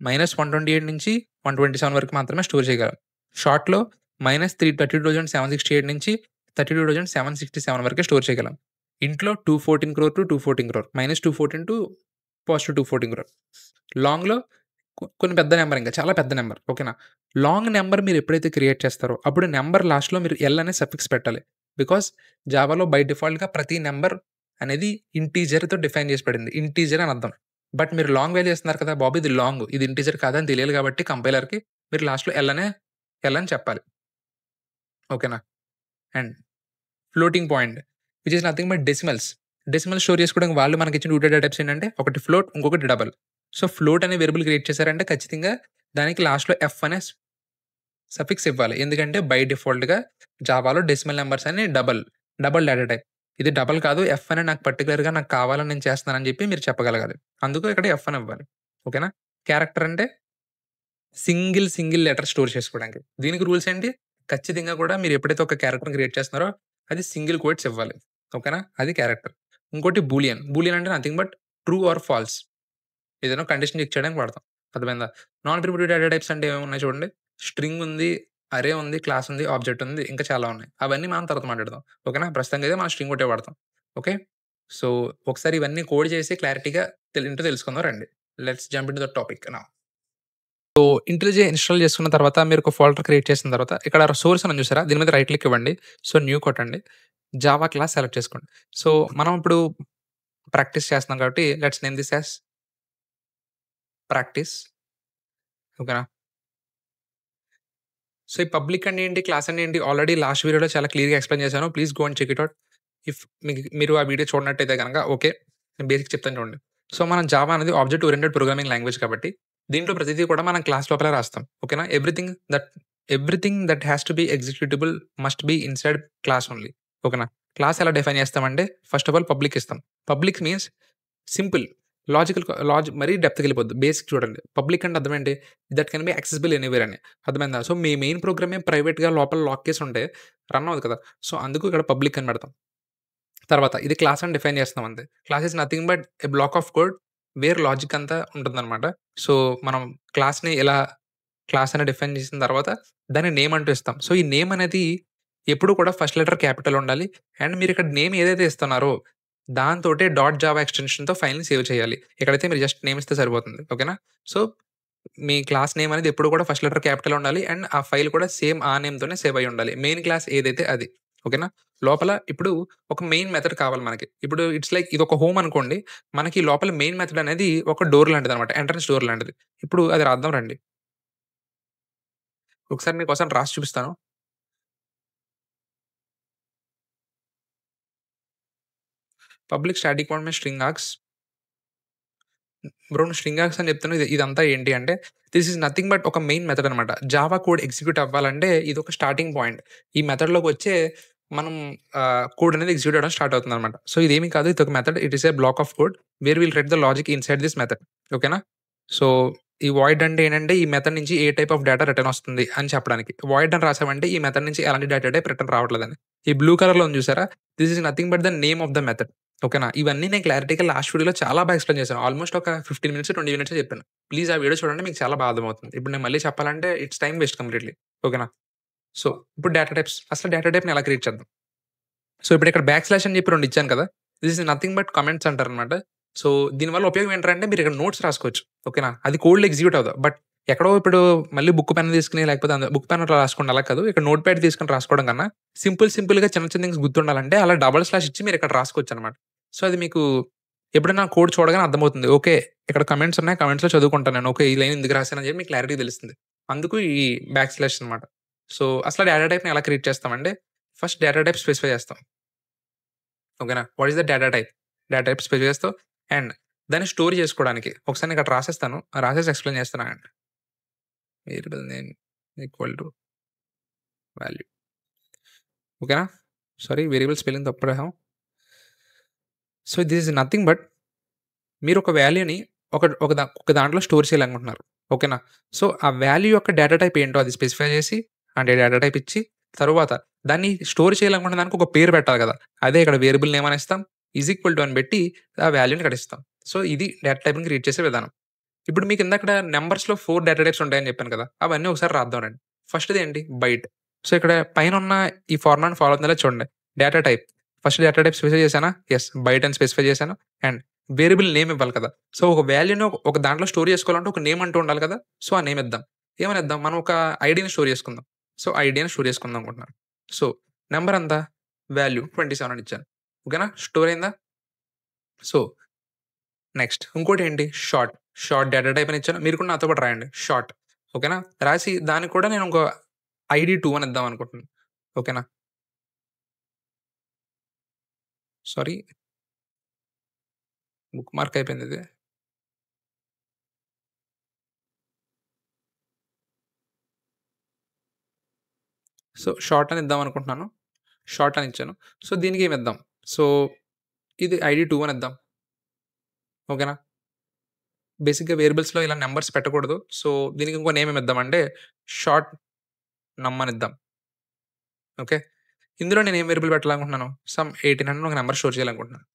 -128 నుంచి 127 వరకు మాత్రమే స్టోర్ చేయగలం. షార్ట్‌లో -32,768 నుంచి 32,767 వరకే స్టోర్ చేయగలం. ఇంట్లో 214 క్రోర్ టు 214 క్రోర్. -214 టు +214 క్రోర్. లాంగ్‌లో కొన్ని పెద్ద నంబర్ ఇంకా చాలా పెద్ద నంబర్. ఓకేనా? లాంగ్ నంబర్ మీరు ఎప్పుడైతే క్రియేట్ చేస్తారో, అప్పుడు నంబర్ లాస్ట్‌లో మీరు ఎల్ అనే సఫిక్స్ పెట్టాలి. బికాజ్ జావాలో బై డిఫాల్ట్‌గా ప్రతి నంబర్ అనేది ఇంటీజర్‌తో డిఫైన్ చేసి పడింది. ఇంటీజర్ అని అర్థం. బట్ మీరు లాంగ్ వాల్యూ ఇస్తున్నారు కదా! బాబు ఇది లాంగ్. ఇది ఇంటీజర్ కాదని తెలియాలి కాబట్టి కంపైలర్‌కి మీరు లాస్ట్‌లో ఎల్ అని చెప్పాలి. ఓకేనా? And floating point which is nothing but decimals. Decimals store చేసుకోవడానికి వాళ్ళు మనకిచ్చిన 2 డేటా టైప్స్ ఏంటంటే ఒకటి ఫ్లోట్, ఇంకొకటి డబుల్. సో, ఫ్లోట్ అనే వేరియబుల్ క్రియేట్ చేశారంటే ఖచ్చితంగా దానికి లాస్ట్‌లో ఎఫ్ అనే సఫిక్స్ ఇవ్వాలి. ఎందుకంటే బై డిఫాల్ట్‌గా జావాలో డెసిమల్ నంబర్స్ అని డబుల్ డేటా టైప్. ఇది డబుల్ కాదు ఎఫ్ అని నాకు పర్టిక్యులర్‌గా నాకు కావాలని నేను చేస్తున్నానని చెప్పి మీరు చెప్పగలగాలి. అందుకు ఇక్కడ ఎఫ్ అని ఇవ్వాలి. ఓకేనా? క్యారెక్టర్ అంటే సింగిల్ లెటర్ స్టోర్ చేసుకోవడానికి. దీనికి రూల్స్ ఏంటి? ఖచ్చితంగా కూడా మీరు ఎప్పుడైతే ఒక క్యారెక్టర్‌ని క్రియేట్ చేస్తున్నారో అది సింగిల్ క్వోట్స్ ఇవ్వాలి. ఓకేనా? అది క్యారెక్టర్. ఇంకోటి బూలియన్. బూలియన్ అంటే nothing but true or false. ఏదైనా కండిషన్ చెక్ చేయడానికి వాడతాం. అర్థమైందా? నాన్ ప్రిమిటివ్ డేటా టైప్స్ అంటే ఏమున్నాయి చూడండి. స్ట్రింగ్ ఉంది, అరే ఉంది, క్లాస్ ఉంది, ఆబ్జెక్ట్ ఉంది. ఇంకా చాలా ఉన్నాయి. అవన్నీ మనం తర్వాత మాట్లాడదాం. ఓకేనా? ప్రస్తుతానికైతే మనం స్ట్రింగ్ ఒకటే వాడతాం. ఓకే. సో, ఒకసారి ఇవన్నీ కోడ్ చేసి క్లారిటీగా ఏంటో తెలుసుకుందాం రండి. Let's jump into the topic now. So, ఇంటెలిజే install చేసుకున్న తర్వాత మీరు ఒక ఫోల్డర్ క్రియేట్ చేసిన తర్వాత ఇక్కడ సోర్స్ అని ఉంది చూసారా? దీని మీద రైట్ క్లిక్ ఇవ్వండి. సో, న్యూ కొట్టండి. జావా క్లాస్ సెలెక్ట్ చేసుకోండి. సో, మనం ఇప్పుడు ప్రాక్టీస్ చేస్తున్నాం కాబట్టి let's name this as practice. ఓకేనా? సో, ఈ పబ్లిక్ అంటే ఏంటి? క్లాస్ అంటే ఏంటి? ఆల్రెడీ లాస్ట్ వీడియోలో చాలా క్లియర్‌గా ఎక్స్‌ప్లెయిన్ చేశాను. Please go and check it out. If మీరు ఆ వీడియో చూడనట్టయితే గనక ఓకే. నేను బేసిక్స్ చెప్తాను చూడండి. సో, మనం జావా అనేది ఆబ్జెక్ట్ ఓరియెంటెడ్ ప్రోగ్రామింగ్ లాంగ్వేజ్ కాబట్టి దీంట్లో ప్రతిదీ కూడా మనం క్లాస్ లోపలే రాస్తాం. ఓకేనా? Everything that has to be executable must be inside class only. ఓకేనా? క్లాస్ ఎలా డిఫైన్ చేస్తామంటే ఫస్ట్ ఆఫ్ ఆల్ పబ్లిక్ ఇస్తాం. Public means simple. మరీ డెప్త్‌కెళ్ళిపోద్ది. బేసిక్ చూడండి. పబ్లిక్ అంటే అర్థం ఏంటి? That can be accessible anywhere అని. అర్థమైందా? సో, మీ మెయిన్ ప్రోగ్రామే ప్రైవేట్‌గా లోపల లాక్ చేసి ఉంటే రన్ అవ్వదు కదా! సో, అందుకు ఇక్కడ పబ్లిక్ అని పెడతాం. తర్వాత ఇది క్లాస్ అని డిఫైన్ చేస్తున్నాం అంతే. Class is nothing but a block of code where logic అంతా ఉంటుందనమాట. సో, మనం క్లాస్‌ని ఇలా క్లాస్ అని డిఫైన్ చేసిన తర్వాత దాన్ని నేమ్ అంటూ ఇస్తాం. సో, ఈ నేమ్ అనేది ఎప్పుడు కూడా ఫస్ట్ లెటర్ క్యాపిటల్ ఉండాలి. అండ్ మీరిక్కడ నేమ్ ఏదైతే ఇస్తున్నారో దాంతోటే డాట్ జావా ఎక్స్‌టెన్షన్‌తో ఫైల్‌ని సేవ్ చేయాలి. ఇక్కడైతే మీరు జస్ట్ నేమ్ ఇస్తే సరిపోతుంది. ఓకేనా? సో, మీ క్లాస్ నేమ్ అనేది ఎప్పుడు కూడా ఫస్ట్ లెటర్ క్యాపిటల్ ఉండాలి. అండ్ ఆ ఫైల్ కూడా సేమ్ ఆ నేమ్‌తోనే సేవ్ అయ్యి ఉండాలి. మెయిన్ క్లాస్ ఏదైతే అది. ఓకేనా? లోపల ఇప్పుడు ఒక మెయిన్ మెథడ్ కావాలి మనకి. ఇప్పుడు ఇట్స్ లైక్ ఇదొక హోమ్ అనుకోండి. మనకి లోపల మెయిన్ మెథడ్ అనేది ఒక డోర్ లాంటిదనమాట. ఎంట్రన్స్ డోర్ లాంటిది. ఇప్పుడు అది రాద్దాం రండి. ఒకసారి మీకోసం రాసి చూపిస్తాను. Public static void my string args bro నువ్వు స్ట్రింగ్ ఆర్గ్స్ అని చెప్తున్నావు. ఇదంతా ఏంటి అంటే దిస్ ఈస్ నథింగ్ బట్ ఒక మెయిన్ మెథడ్ అనమాట. జావా కోడ్ ఎగ్జిక్యూట్ అవ్వాలంటే ఇదొక స్టార్టింగ్ పాయింట్. ఈ మెథడ్‌లోకి వచ్చే మనం కోడ్ అనేది ఎగ్జిక్యూట్ అవ్వడం స్టార్ట్ అవుతుందనమాట. సో, ఇదేమి కాదు. ఇదొక method. It is a block of code where will write the logic inside this method. ఓకేనా? సో, ఈ వాయిడ్ అంటే ఏంటంటే ఈ మెథడ్ నుంచి ఏ టైప్ ఆఫ్ డేటా రిటర్న్ వస్తుంది అని చెప్పడానికి. వాయిడ్ అని రాసామంటే ఈ మెథడ్ నుంచి ఎలాంటి డేటా టైప్ రిటర్న్ రావట్లేదని. ఈ బ్లూ కలర్‌లో ఉంది చూసారా? This is nothing but the name of the method. ఓకేనా? ఇవన్నీ నేను క్లారిటీగా లాస్ట్ వీడియోలో చాలా బాగా ఎక్స్‌ప్లెయిన్ చేశాను. ఆల్‌మోస్ట్ ఒక 15 మినిట్స్, 20 మినిట్సే చెప్పాను. ప్లీజ్ ఆ వీడియో చూడండి మీకు చాలా బాగా అర్థమవుతుంది. ఇప్పుడు నేను మళ్ళీ చెప్పాలంటే ఇట్స్ టైమ్ వేస్ట్ కంప్లీట్‌లీ. ఓకేనా? సో, ఇప్పుడు డేటా టైప్స్. అసలు డేటా టైప్‌ని ఎలా క్రియేట్ చేద్దాం? సో, ఇప్పుడు ఇక్కడ బ్యాక్ స్లాష్ అని చెప్పి 2 ఇచ్చాను కదా! This is nothing but comments అంటారనమాట. సో, దీనివల్ల ఉపయోగం ఏంట్రా మీరు ఇక్కడ నోట్స్ రాసుకోవచ్చు. ఓకేనా? అది కోడ్‌లో ఎగ్జిక్యూట్ అవ్వదు. బట్ ఎక్కడో ఇప్పుడు మళ్ళీ బుక్ పెన్ తీసుకొని లేకపోతే బుక్ పెన్ రాసుకోండి అలా కాదు. ఇక్కడ నోట్ ప్యాడ్ తీసుకొని రాసుకోవడం కన్నా సింపుల్‌గా చిన్న థింగ్స్ గుర్తుండాలంటే అలా డబుల్ స్లాష్ ఇచ్చి మీరు ఇక్కడ రాసుకోవచ్చనమాట. సో, అది మీకు ఎప్పుడైనా కోడ్ చూడగానే అర్థమవుతుంది. ఓకే. ఇక్కడ కామెంట్స్ ఉన్నాయి. కామెంట్స్‌లో చదువుకుంటాను నేను. ఓకే. ఈ లైన్ ఎందుకు రాసానని చెప్పి మీకు క్లారిటీ తెలుస్తుంది. అందుకు ఈ బ్యాక్ స్లాష్ అనమాట. సో, అసలు డేటా టైప్‌ని ఎలా క్రియేట్ చేస్తామంటే ఫస్ట్ డేటా టైప్ స్పెసిఫై చేస్తాం. ఓకేనా? What is the data type? Data type specify చేస్తావు. అండ్ దాన్ని స్టోర్ చేసుకోవడానికి ఒకసారి నేను ఇక్కడ రాసేస్తాను. రాసేసి ఎక్స్‌ప్లెయిన్ చేస్తాను ఆగండి. Variable name equal to value. ఓకేనా? సారీ వేరియబుల్ స్పెల్లింగ్ తప్పు రాసాం. So, this is nothing but మీరు ఒక వాల్యూని ఒక దాంట్లో స్టోర్ చేయాలనుకుంటున్నారు. ఓకేనా? సో, ఆ వాల్యూ యొక్క డేటా టైప్ ఏంటో అది స్పెసిఫై చేసి అంటే డేటా టైప్ ఇచ్చి తరువాత దాన్ని స్టోర్ చేయాలనుకున్న దానికి ఒక పేరు పెట్టాలి కదా! అదే ఇక్కడ వేరియబుల్ నేమ్ అని ఇస్తాం. ఈజ్ ఈక్వల్ టు అని పెట్టి ఆ వాల్యూని ఇక్కడ ఇస్తాం. సో, ఇది డేటా టైప్‌ని క్రియేట్ చేసే విధానం. ఇప్పుడు మీకు ఇందాకడ నంబర్స్‌లో 4 డేటా టైప్స్ ఉంటాయని చెప్పాను కదా! అవన్నీ ఒకసారి రాద్దాం రండి. ఫస్ట్‌ది ఏంటి? బైట్. సో, ఇక్కడ పైనున్న ఈ ఫార్మాట్‌ని ఫాలో అవుతుందో లేదో చూడండి. Data type. First data type specify చేశానా? యెస్. బైట్ అని స్పెసిఫై చేశాను. అండ్ వేరియబుల్ నేమ్ ఇవ్వాలి కదా! సో, ఒక వాల్యూని ఒక దాంట్లో స్టోర్ చేసుకోవాలంటే ఒక నేమ్ అంటూ ఉండాలి కదా! సో, ఆ నేమ్ ఇద్దాం. ఏమని ఇద్దాం? మనం ఒక ఐడీని స్టోర్ చేసుకుందాం. సో, ఐడీ అని స్టోర్ చేసుకుందాం అనుకుంటున్నాను. సో, నంబర్ ఎంత? వాల్యూ 27 అని ఇచ్చాను. ఓకేనా? స్టోర్ అయిందా? సో, నెక్స్ట్ ఇంకోటేంటి? షార్ట్. షార్ట్ డేటా టైప్ అని ఇచ్చాను. మీరు కూడా నాతో పాటు రాయండి. షార్ట్. ఓకేనా? రాసి దానికి కూడా నేను ఇంకో ఐడీ 2 అని ఇద్దాం అనుకుంటున్నాను. ఓకేనా? సారీ బుక్ మార్క్ అయిపోయిందిది. సో, షార్ట్ అని ఇద్దాం అనుకుంటున్నాను. షార్ట్ అని ఇచ్చాను. సో, దీనికేమిద్దాం? సో, ఇది ఐడీ 2 అని ఇద్దాం. ఓకేనా? బేసిక్‌గా వేరియబుల్స్‌లో ఇలా నంబర్స్ పెట్టకూడదు. సో, దీనికి ఇంకో నేమ్ ఏమిద్దామంటే షార్ట్ నమ్ అని ఇద్దాం. ఓకే. ఇందులో నేను ఏం వేరియబుల్ పెట్టాలనుకుంటున్నాను? సమ్ 1800 ఒక నంబర్ స్టోర్ చేయాలనుకుంటున్నాను.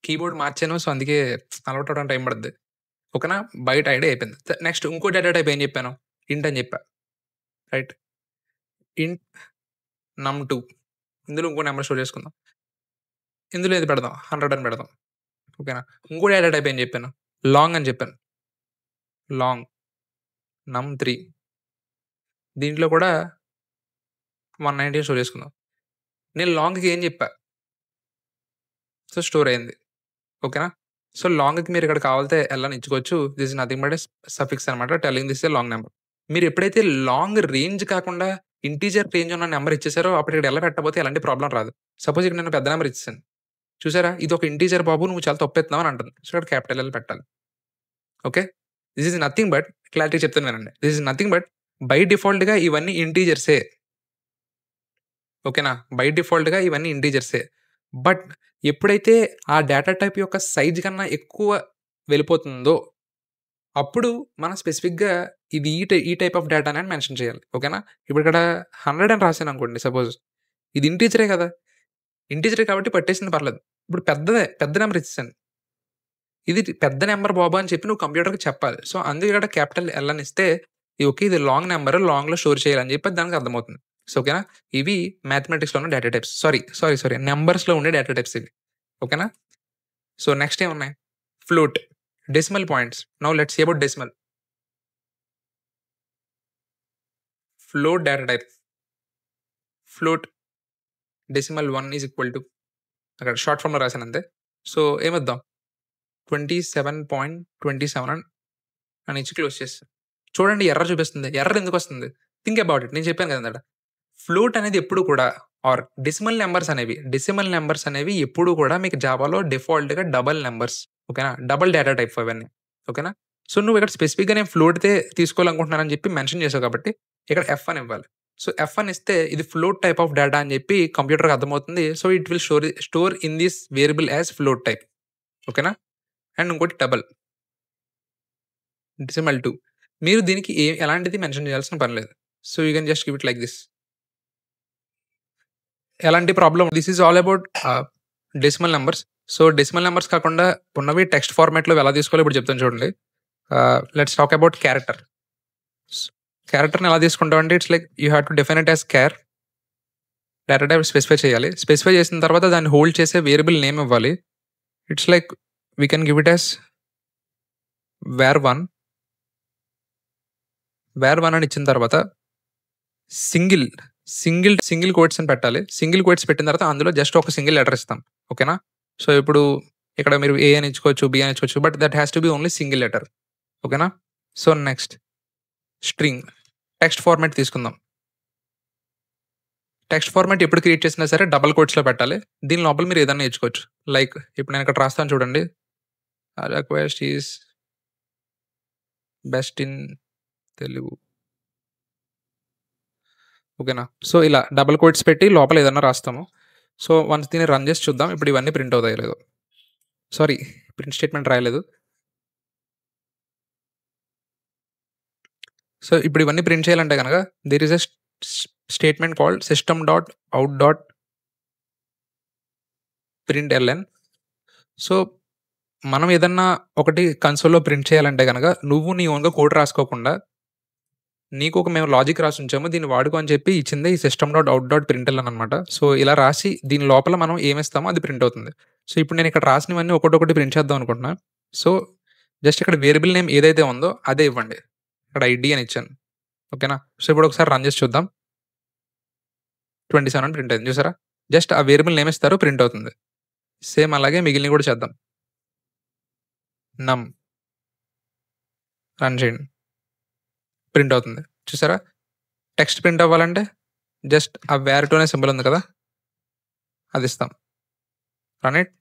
కీబోర్డ్ మార్చాను. సో, అందుకే అలవాటు అవ్వడానికి టైం పడుద్ది. ఓకేనా? బయట ఐడీ అయిపోయింది. నెక్స్ట్ ఇంకో డేటా టైప్ ఏం చెప్పాను? ఇంట్ అని చెప్పా. రైట్. ఇంట్ నమ్2 ఇందులో ఇంకో నంబర్ స్టోర్ చేసుకుందాం. ఇందులో ఏది పెడదాం? 100 అని పెడదాం. ఓకేనా? ఇంకో డేటా టైప్ ఏం చెప్పాను? లాంగ్ అని చెప్పాను. లాంగ్ నమ్3 దీంట్లో కూడా 190 స్టోర్ చేసుకుందాం. నేను లాంగ్‌కి ఏం చెప్పా? సో, స్టోర్ అయింది. ఓకేనా? సో, లాంగ్‌కి మీరు ఇక్కడ కావాలితే ఎల్ అని ఇచ్చుకోవచ్చు. This is nothing but a suffix అనమాట. Telling this a long number. మీరు ఎప్పుడైతే లాంగ్ రేంజ్ కాకుండా ఇంటిజర్ రేంజ్ ఉన్న నంబర్ ఇచ్చేసారో అప్పుడు ఇక్కడ ఎల్ పెట్టకపోతే ఎలాంటి ప్రాబ్లమ్ రాదు. సపోజ్ ఇక్కడ నేను పెద్ద నంబర్ ఇచ్చేసాను. చూసారా? ఇదొక ఇంటిజర్ బాబు నువ్వు చాలా తప్పెత్తున్నావు అని అంటుంది. సో, ఇక్కడ క్యాపిటల్ ఎల్ పెట్టాలి. Okay. This is nothing but clarity చెప్తాను వినండి. This is nothing but by డిఫాల్ట్‌గా ఇవన్నీ ఇంటిజర్సే. ఓకేనా? బై డిఫాల్ట్‌గా ఇవన్నీ ఇంటిజర్సే. బట్ ఎప్పుడైతే ఆ డేటా టైప్ యొక్క సైజ్ కన్నా ఎక్కువ వెళ్ళిపోతుందో, అప్పుడు మనం స్పెసిఫిక్‌గా ఇది ఈ టైప్ ఆఫ్ డేటా అని మెన్షన్ చేయాలి. ఓకేనా? ఇప్పుడు ఇక్కడ 100 అని రాసాననుకోండి సపోజ్. ఇది ఇంటిజరే కదా! ఇంటిజరే కాబట్టి పట్టేసింది పర్లేదు. ఇప్పుడు పెద్ద నంబర్ ఇచ్చేసాను. ఇది పెద్ద నంబర్ బాబు అని చెప్పి నువ్వు కంప్యూటర్‌కి చెప్పాలి. సో, అందుకే ఇక్కడ క్యాపిటల్ ఎల్ అని ఇస్తే, ఓకే. ఇది లాంగ్ నంబర్ లాంగ్‌లో స్టోర్ చేయాలని చెప్పి దానికి అర్థమవుతుంది. సో, ఓకేనా? ఇవి మ్యాథమెటిక్స్‌లో ఉన్న డేటా టైప్స్. సారీ. నంబర్స్‌లో ఉండే డేటా టైప్స్ ఇవి. ఓకేనా? సో, నెక్స్ట్ ఏమున్నాయి? Float, decimal points. Now let's see about decimal. Float data type. Float decimal 1 is equal to అక్కడ షార్ట్ ఫార్మ్‌లో రాసాను అంతే. సో, ఏమిద్దాం? 27.27 అని ఇచ్చి క్లోజ్ చేస్తా. చూడండి ఎర్రర్ చూపిస్తుంది. ఎర్రర్ ఎందుకొస్తుంది? Think about it. నేను చెప్పాను కదా ఇందాక. ఫ్లోట్ అనేది ఎప్పుడు కూడా ఆర్ డెసిమల్ నంబర్స్ అనేవి ఎప్పుడు కూడా మీకు జావాలో డిఫాల్ట్‌గా డబుల్ నంబర్స్. ఓకేనా? డబుల్ డేటా టైప్ అవన్నీ. ఓకేనా? సో, నువ్వు ఇక్కడ స్పెసిఫిక్‌గా నేను ఫ్లోట్‌దే తీసుకోవాలనుకుంటున్నానని చెప్పి మెన్షన్ చేసావు కాబట్టి ఇక్కడ ఎఫ్ అని ఇవ్వాలి. సో, ఎఫ్ అని ఇస్తే ఇది ఫ్లోట్ టైప్ ఆఫ్ డేటా అని చెప్పి కంప్యూటర్‌కి అర్థమవుతుంది. So, it will store in this variable as float type. ఓకేనా? అండ్ ఇంకోటి డెసిమల్ 2. మీరు దీనికి ఎలాంటిది మెన్షన్ చేయాల్సిన పని లేదు. So, you can just give it like this. ఎలాంటి problem this is all about decimal numbers. So, decimal numbers కాకుండా ఉన్నవి టెక్స్ట్ ఫార్మాట్‌లో ఎలా తీసుకోవాలో ఇప్పుడు చెప్తాను చూడండి. Let's talk about character. క్యారెక్టర్‌ని ఎలా తీసుకుంటామంటే it's like you have to define it as క్యార్. Data type specify చేయాలి. స్పెసిఫై చేసిన తర్వాత దాన్ని హోల్డ్ చేసే వేరియబుల్ నేమ్ ఇవ్వాలి. It's like we can give it as var1 అని ఇచ్చిన తర్వాత సింగిల్ కోట్స్ అని పెట్టాలి. సింగిల్ కోట్స్ పెట్టిన తర్వాత అందులో జస్ట్ ఒక సింగిల్ లెటర్ ఇస్తాం. ఓకేనా? సో, ఇప్పుడు ఇక్కడ మీరు ఏ అని ఇచ్చుకోవచ్చు, బి అని ఇచ్చుకోవచ్చు. But that has to be only single letter. ఓకేనా? So, next string text format తీసుకుందాం. టెక్స్ట్ ఫార్మాట్ ఎప్పుడు క్రియేట్ చేసినా సరే డబుల్ కోట్స్‌లో పెట్టాలి. దీని లోపల మీరు ఏదైనా ఇచ్చుకోవచ్చు. లైక్ ఇప్పుడు నేను ఇక్కడ రాస్తాను చూడండి. Request is best in Telugu. ఓకేనా? సో, ఇలా డబుల్ కోట్స్ పెట్టి లోపల ఏదైనా రాస్తాము. సో, వన్స్ దీన్ని రన్ చేసి చూద్దాం. ఇప్పుడు ఇవన్నీ ప్రింట్ అవుతాయో లేదో. సారీ, ప్రింట్ స్టేట్మెంట్ రాయలేదు. సో, ఇప్పుడు ఇవన్నీ ప్రింట్ చేయాలంటే గనక there is a statement called system.out.println. So, మనం ఏదన్నా ఒకటి కన్సోల్‌లో ప్రింట్ చేయాలంటే గనక నువ్వు నీ ఓన్‌గా కోడ్ రాసుకోకుండా నీకు మేము లాజిక్ రాసి ఉంచాము. దీన్ని వాడుకో అని చెప్పి ఇచ్చిందే ఈ system.out.println అనమాట. సో, ఇలా రాసి దీని లోపల మనం ఏమిస్తామో అది ప్రింట్ అవుతుంది. సో, ఇప్పుడు నేను ఇక్కడ రాసినవన్నీ ఒక్కొక్కటి ప్రింట్ చేద్దాం అనుకుంటున్నా. సో, జస్ట్ ఇక్కడ వేరియబుల్ నేమ్ ఏదైతే ఉందో అదే ఇవ్వండి. ఇక్కడ ఐడీ అని ఇచ్చాను. ఓకేనా? సో, ఇప్పుడు ఒకసారి రన్ చేసి చూద్దాం. 27 అని ప్రింట్ అయింది. చూసారా? జస్ట్ ఆ వేరియబుల్ నేమ్ ఇస్తారు, ప్రింట్ అవుతుంది. సేమ్ అలాగే మిగిలినవి కూడా చేద్దాం. నమ్ రన్ చేయండి. ప్రింట్ అవుతుంది. చూసారా? టెక్స్ట్ ప్రింట్ అవ్వాలంటే జస్ట్ ఆ var2 అనే సింబల్ ఉంది కదా! అది ఇస్తాం. Run it.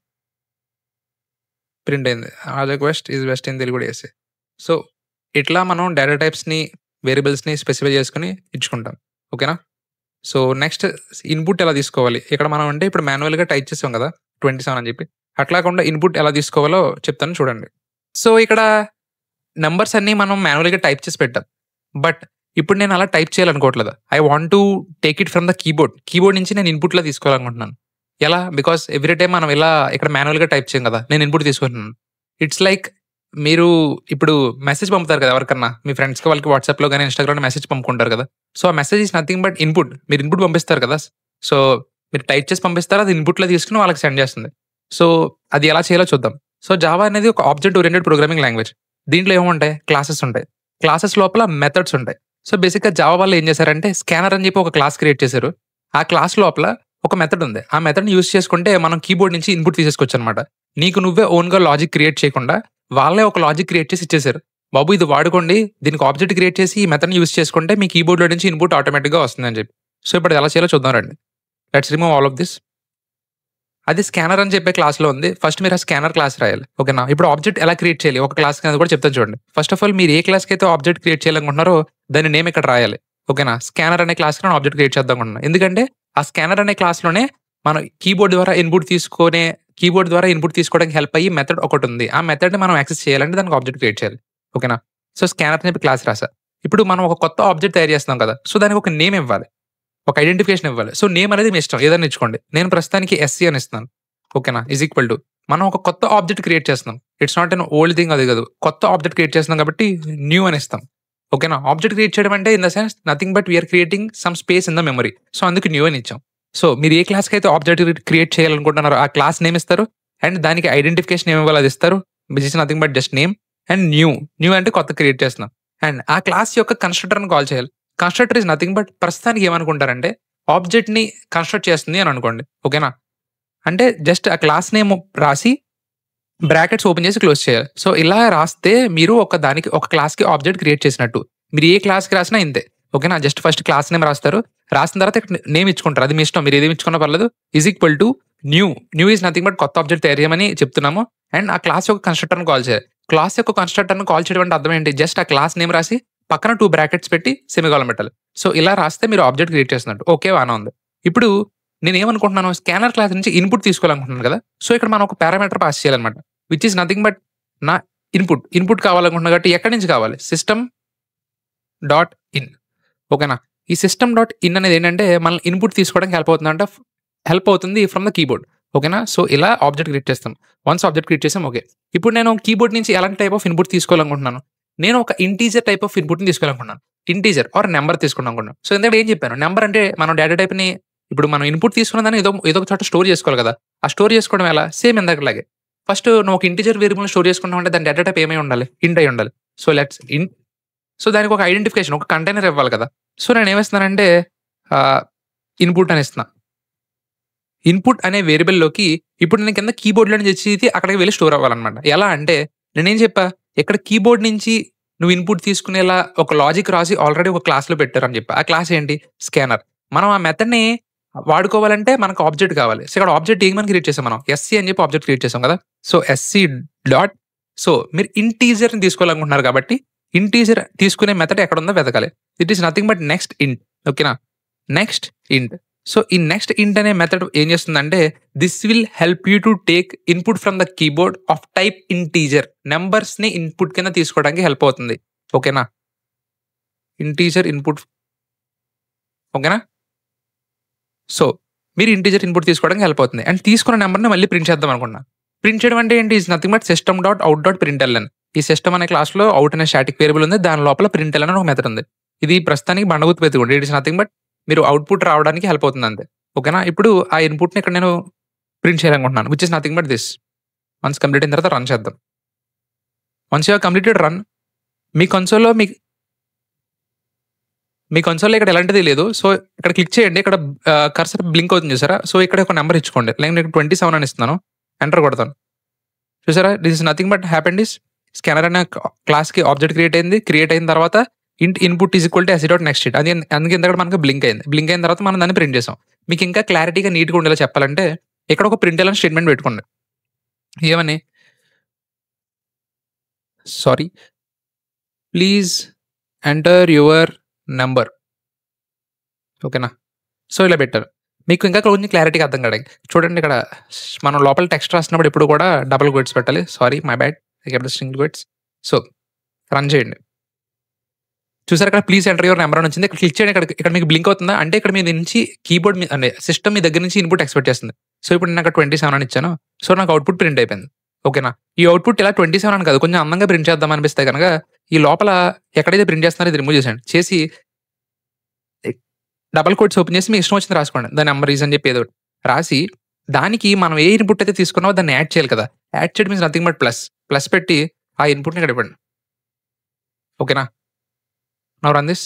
ప్రింట్ అయింది. ఆ request is best in Telugu డేసే. సో, ఇట్లా మనం డేటా టైప్స్‌ని, వేరియబుల్స్‌ని స్పెసిఫై చేసుకొని ఇచ్చుకుంటాం. ఓకేనా? సో, నెక్స్ట్ ఇన్‌పుట్ ఎలా తీసుకోవాలి? ఇక్కడ మనం అంటే ఇప్పుడు మాన్యువల్‌గా టైప్ చేసాం కదా! 27 అని చెప్పి. అట్లా కాకుండా ఇన్‌పుట్ ఎలా తీసుకోవాలో చెప్తాను చూడండి. సో, ఇక్కడ నంబర్స్ అన్నీ మనం మాన్యువల్‌గా టైప్ చేసి పెట్టాం. బట్ ఇప్పుడు నేను అలా టైప్ చేయాలనుకోవట్లేదు. I want to take it from the keyboard. Keyboard నుంచి నేను ఇన్‌పుట్‌లా తీసుకోవాలనుకుంటున్నాను. ఎలా? బికాస్ ఎవ్రీ టైమ్ మనం ఇలా ఇక్కడ మాన్యువల్‌గా టైప్ చేయం కదా! నేను ఇన్‌పుట్ తీసుకుంటున్నాను. ఇట్స్ లైక్ మీరు ఇప్పుడు మెసేజ్ పంపుతారు కదా ఎవరికన్నా. మీ ఫ్రెండ్స్‌కి వాళ్ళకి వాట్సాప్‌లో గాని, ఇన్‌స్టాగ్రామ్‌లో మెసేజ్ పంపుకుంటారు కదా! సో, ఆ message is nothing but input. మీరు ఇన్‌పుట్ పంపిస్తారు కదా! సో, మీరు టైప్ చేసి పంపిస్తారు. అది ఇన్‌పుట్‌లో తీసుకొని వాళ్ళకి సెండ్ చేస్తుంది. సో, అది ఎలా చేయాలో చూద్దాం. సో, జావా అనేది ఒక ఆబ్జెక్ట్ ఓరియెంటెడ్ ప్రోగ్రామింగ్ లాంగ్వేజ్. దీంట్లో ఏముంటాయి? క్లాసెస్ ఉంటాయి. క్లాసెస్ లోపల మెథడ్స్ ఉంటాయి. సో, బేసిక్‌గా జావా వాళ్ళు ఏం చేశారంటే స్కానర్ అని చెప్పి ఒక క్లాస్ క్రియేట్ చేశారు. ఆ క్లాస్ లోపల ఒక మెథడ్ ఉంది. ఆ మెథడ్‌ని యూజ్ చేసుకుంటే మనం కీబోర్డ్ నుంచి ఇన్‌పుట్ తీసేసుకోవచ్చనమాట. నీకు నువ్వే ఓన్‌గా లాజిక్ క్రియేట్ చేయకుండా వాళ్ళే ఒక లాజిక్ క్రియేట్ చేసి ఇచ్చేసారు. బాబు ఇది వాడుకోండి. దీనికి ఆబ్జెక్ట్ క్రియేట్ చేసి ఈ మెథడ్‌ని యూజ్ చేసుకుంటే మీ కీబోర్డ్‌లో నుంచి ఇన్‌పుట్ ఆటోమేటిక్‌గా వస్తుందని చెప్పి. సో, ఇప్పుడు ఎలా చేయాలో చూద్దాం రండి. Let's remove all of this. అది స్కానర్ అని చెప్పే క్లాస్‌లో ఉంది. ఫస్ట్ మీరు ఆ స్కానర్ క్లాస్ రాయాలి. ఓకేనా? ఇప్పుడు ఆబ్జెక్ట్ ఎలా క్రియేట్ చేయాలి? ఒక క్లాస్ అనేది కూడా చెప్తాను చూడండి. ఫస్ట్ ఆఫ్ ఆల్ మీరు ఏ క్లాస్‌కి అయితే ఆబ్జెక్ట్ క్రియేట్ చేయాలనుకుంటున్నారో దాని నేమ్ ఇక్కడ రాయాలి. ఓకేనా? స్కానర్ అనే క్లాస్‌కి నేను ఆబ్జెక్ట్ క్రియేట్ చేద్దాం అనుకుంటున్నా. ఎందుకంటే ఆ స్కానర్ అనే క్లాస్‌లోనే మనం కీబోర్డ్ ద్వారా ఇన్పుట్ తీసుకోవడానికి హెల్ప్ అయ్యి మెథడ్ ఒకటుంది. ఆ మెథడ్‌ని మనం యాక్సెస్ చేయాలంటే దానికి ఆబ్జెక్ట్ క్రియేట్ చేయాలి. ఓకేనా? సో, స్కానర్ అని చెప్పి క్లాస్ రాసా. ఇప్పుడు మనం ఒక కొత్త ఆబ్జెక్ట్ తయారు చేస్తున్నాం కదా! సో, దానికి ఒక నేమ్ ఇవ్వాలి. ఒక ఐడెంటిఫికేషన్ ఇవ్వాలి. సో, నేమ్ అనేది మీ ఇష్టం. ఏదైనా ఇచ్చుకోండి. నేను ప్రస్తుతానికి ఎస్సీ అని ఇస్తున్నాను. ఓకేనా? ఈక్వల్ టు మనం ఒక కొత్త ఆబ్జెక్ట్ క్రియేట్ చేస్తున్నాం. It's not an old thing అది కాదు. కొత్త ఆబ్జెక్ట్ క్రియేట్ చేస్తున్నాం కాబట్టి న్యూ అని ఇస్తాం. ఓకేనా? ఆబ్జెక్ట్ క్రియేట్ చేయడం అంటే in the sense nothing but we are creating some space in the memory. So, అందుకు న్యూ అని ఇచ్చాం. సో, మీరు ఏ క్లాస్‌కి అయితే ఆబ్జెక్ట్ క్రియేట్ చేయాలనుకుంటున్నారో ఆ క్లాస్ నేమ్ ఇస్తారు. అండ్ దానికి ఐడెంటిఫికేషన్ ఏమి ఇవ్వాలో అది ఇస్తారు. Which is nothing but just name and new. New అంటే కొత్త క్రియేట్ చేస్తున్నాం. అండ్ ఆ క్లాస్ యొక్క కన్‌స్ట్రక్టర్‌ని కాల్ చేయాలి. కన్‌స్ట్రక్టర్ ఇస్ నథింగ్ బట్ ప్రస్తుతానికి ఏమనుకుంటారంటే ఆబ్జెక్ట్‌ని కన్‌స్ట్రక్ట్ చేస్తుంది అని అనుకోండి. ఓకేనా? అంటే జస్ట్ ఆ క్లాస్ నేమ్ రాసి బ్రాకెట్స్ ఓపెన్ చేసి క్లోజ్ చేయాలి. సో, ఇలా రాస్తే మీరు ఒక క్లాస్‌కి ఆబ్జెక్ట్ క్రియేట్ చేసినట్టు. మీరు ఏ క్లాస్‌కి రాసినా ఇంతే. ఓకేనా? జస్ట్ ఫస్ట్ క్లాస్ నేమ్ రాస్తారు. రాసిన తర్వాత ఇక్కడ నేమ్ ఇచ్చుకుంటారు. అది మీ ఇష్టం. మీరు ఏదేమి ఇచ్చుకున్నా పర్లేదు. Equal to new. New is nothing but కొత్త ఆబ్జెక్ట్ తయారు చేయమని చెప్తున్నాము. అండ్ ఆ క్లాస్ యొక్క కన్‌స్ట్రక్టర్‌ని కాల్ చేయాలి. క్లాస్ యొక్క కన్‌స్ట్రక్టర్‌ని కాల్ చేయడం అంటే అర్థం ఏంటి? జస్ట్ ఆ క్లాస్ నేమ్ రాసి పక్కన 2 బ్రాకెట్స్ పెట్టి సెమికోలన్ పెట్టాలి. సో, ఇలా రాస్తే మీరు ఆబ్జెక్ట్ క్రియేట్ చేస్తున్నట్టు. ఓకే. బానే ఉంది. ఇప్పుడు నేనేమనుకుంటున్నాను స్కానర్ క్లాస్ నుంచి ఇన్పుట్ తీసుకోవాలనుకుంటున్నాను కదా! సో, ఇక్కడ మనం ఒక పారామీటర్ పాస్ చేయాలన్నమాట. విచ్ ఈస్ నథింగ్ బట్ నా ఇన్పుట్ కావాలనుకుంటున్నా కాబట్టి ఎక్కడి నుంచి కావాలి? System dot in. ఓకేనా? ఈ సిస్టమ్ డాట్ ఇన్ అనేది ఏంటంటే మనల్ని ఇన్పుట్ తీసుకోవడానికి హెల్ప్ అవుతుంది ఫ్రమ్ ద కీబోర్డ్. ఓకేనా? సో, ఇలా ఆబ్జెక్ట్ క్రియేట్ చేస్తాం. వన్స్ ఆబ్జెక్ట్ క్రియేట్ చేసాం ఓకే. ఇప్పుడు నేను కీబోర్డ్ నుంచి ఎలాంటి టైప్ ఆఫ్ ఇన్పుట్ తీసుకోవాలనుకుంటున్నాను? నేను ఒక ఇంటీజర్ టైప్ ఆఫ్ ఇన్పుట్‌ని తీసుకోవాలనుకుంటున్నాను. ఇంటీజర్ ఆర్ నంబర్ తీసుకుందామనుకుంటున్నాను. సో, ఇందాక ఏం చెప్పాను? నంబర్ అంటే మనం డేటా టైప్‌ని ఇప్పుడు మనం ఇన్పుట్ తీసుకున్న దాన్ని ఏదో ఒక చోట స్టోర్ చేసుకోవాలి కదా! ఆ స్టోర్ చేసుకోవడం ఎలా? సేమ్ ఇందాకలాగే. ఫస్ట్ నువ్వు ఒక ఇంటీజర్ వేరియబుల్‌ని స్టోర్ చేసుకుంటున్నావంటే దాని డేటా టైప్ ఏమై ఉండాలి? ఇంట్ అయి ఉండాలి. సో, లెట్స్ ఇంట్. సో, దానికి ఒక ఐడెంటిఫికేషన్ ఒక కంటైనర్ ఇవ్వాలి కదా! సో, నేనేమిస్తున్నానంటే ఆహ్, ఇన్పుట్ అని ఇస్తున్నా. ఇన్పుట్ అనే వేరియబుల్‌లోకి ఇప్పుడు నేను కింద కీబోర్డ్‌లో నుంచి తెచ్చేది అక్కడికి వెళ్లి స్టోర్ అవ్వాలన్నమాట. ఎలా అంటే నేనేం చెప్పా? ఇక్కడ కీబోర్డ్ నుంచి నువ్వు ఇన్పుట్ తీసుకునేలా ఒక లాజిక్ రాసి ఆల్రెడీ ఒక క్లాస్‌లో పెట్టారని చెప్పా. ఆ క్లాస్ ఏంటి? స్కానర్. మనం ఆ మెథడ్‌ని వాడుకోవాలంటే మనకు ఆబ్జెక్ట్ కావాలి. సో, ఇక్కడ ఆబ్జెక్ట్ ఏమని క్రియేట్ చేసాం మనం? ఎస్సీ అని చెప్పి ఆబ్జెక్ట్ క్రియేట్ చేసాం కదా! సో, ఎస్సీ డాట్ సో, మీరు ఇంటీజర్‌ని తీసుకోవాలనుకుంటున్నారు కాబట్టి ఇంటీజర్ తీసుకునే మెథడ్ ఎక్కడుందో వెతకాలి. It is nothing but next ఇంట్. ఓకేనా? నెక్స్ట్ ఇంట్. సో, ఈ నెక్స్ట్ ఇంట్ అనే మెథడ్ ఏం చేస్తుందంటే this will help you to take input from the keyboard of type integer. నంబర్స్‌ని ఇన్పుట్ కింద తీసుకోవడానికి హెల్ప్ అవుతుంది. ఓకేనా? ఇంటీజర్ ఇన్పుట్ ఓకేనా? సో, మీరు ఇంటీజర్ ఇన్పుట్ తీసుకోవడానికి హెల్ప్ అవుతుంది. అండ్ తీసుకున్న నంబర్‌ని మళ్ళీ ప్రింట్ చేద్దాం అనుకున్నా. ప్రింట్ చేయడం అంటే ఏంటి? Is nothing but system dot out dot println. ఈ సిస్టమ్ అనే క్లాస్‌లో ఔట్ అనే స్టాటిక్ వేరియబుల్ ఉంది. దాని లోపల ప్రింట్ఎల్ఎన్ అని ఒక మెథడ్ ఉంది. ఇది ప్రస్తుతానికి బండగుర్తు పెట్టుకోండి. ఇట్ ఈస్ నథింగ్ బట్ మీరు ఔట్‌పుట్ రావడానికి హెల్ప్ అవుతుంది అంతే. ఓకేనా? ఇప్పుడు ఆ ఇన్పుట్‌ని ఇక్కడ నేను ప్రింట్ చేయాలనుకుంటున్నాను. Which is nothing but this. Once complete అయిన తర్వాత రన్ చేద్దాం. Once you have completed run మీ కన్సోల్‌లో మీ కన్సోల్‌లో ఇక్కడ ఎలాంటిది లేదు. సో, ఇక్కడ క్లిక్ చేయండి. ఇక్కడ కర్సర్ బ్లింక్ అవుతుంది చూసారా? సో, ఇక్కడ ఒక నంబర్ ఇచ్చుకోండి. లైక్ నేను 27 అని ఇస్తున్నాను. ఎంటర్ కొడతాను. చూసారా? This is nothing but happened is scanner అనే క్లాస్‌కి ఆబ్జెక్ట్ క్రియేట్ అయింది. క్రియేట్ అయిన తర్వాత input is equal to SC dot next it. అందుకే ఇందాక మనకు బ్లింక్ అయింది. బ్లింక్ అయిన తర్వాత మనం దాన్ని ప్రింట్ చేసాం. మీకు ఇంకా క్లారిటీగా నీట్‌గా ఉండేలా చెప్పాలంటే ఇక్కడ ఒక ప్రింట్ఎల్ఎన్ స్టేట్మెంట్ పెట్టుకోండి. ఏమని? Sorry. Please enter your number. ఓకేనా? సో, ఇలా పెట్టారు. మీకు ఇంకా కొంచెం క్లారిటీగా అర్థం కాడానికి. చూడండి ఇక్కడ మనం లోపల టెక్స్ట్ రాసినప్పుడు ఎప్పుడు కూడా డబుల్ క్వోట్స్ పెట్టాలి. Sorry my bad. I kept the single quotes. So, run చేయండి. చూసారా ఇక్కడ ప్లీజ్ ఎంటర్ యువర్ నంబర్ అని వచ్చింది. ఇక్కడ క్లిక్ చేయండి. ఇక్కడ మీకు బ్లింక్ అవుతుందా? అంటే ఇక్కడ మీ నుంచి కీబోర్డ్ అంటే సిస్టమ్ మీ దగ్గర నుంచి ఇన్పుట్ ఎక్స్‌పెక్ట్ చేస్తుంది. సో, ఇప్పుడు నేను అక్కడ 27 అని ఇచ్చాను. సో, నాకు అవుట్‌పుట్ ప్రింట్ అయిపోయింది. ఓకేనా? ఈ అవుట్‌పుట్ ఇలా 27 అని కాదు. కొంచెం అందంగా ప్రింట్ చేద్దాం అనిపిస్తే గనక ఈ లోపల ఎక్కడైతే ప్రింట్ చేస్తున్నారో ఇది రిమూవ్ చేసేయండి. చేసి డబుల్ కోట్స్ ఓపెన్ చేసి మీ ఇష్టం వచ్చింది రాసుకోండి. ద నంబర్ ఈజ్ అని చెప్పి ఏదో ఒకటి రాసి దానికి మనం ఏ ఇన్పుట్ అయితే తీసుకున్నామో దాన్ని యాడ్ చేయాలి కదా! యాడ్ చేయడం means nothing but plus. Plus పెట్టి ఆ ఇన్పుట్‌ని ఇక్కడ ఇవ్వండి. ఓకేనా? Now run this.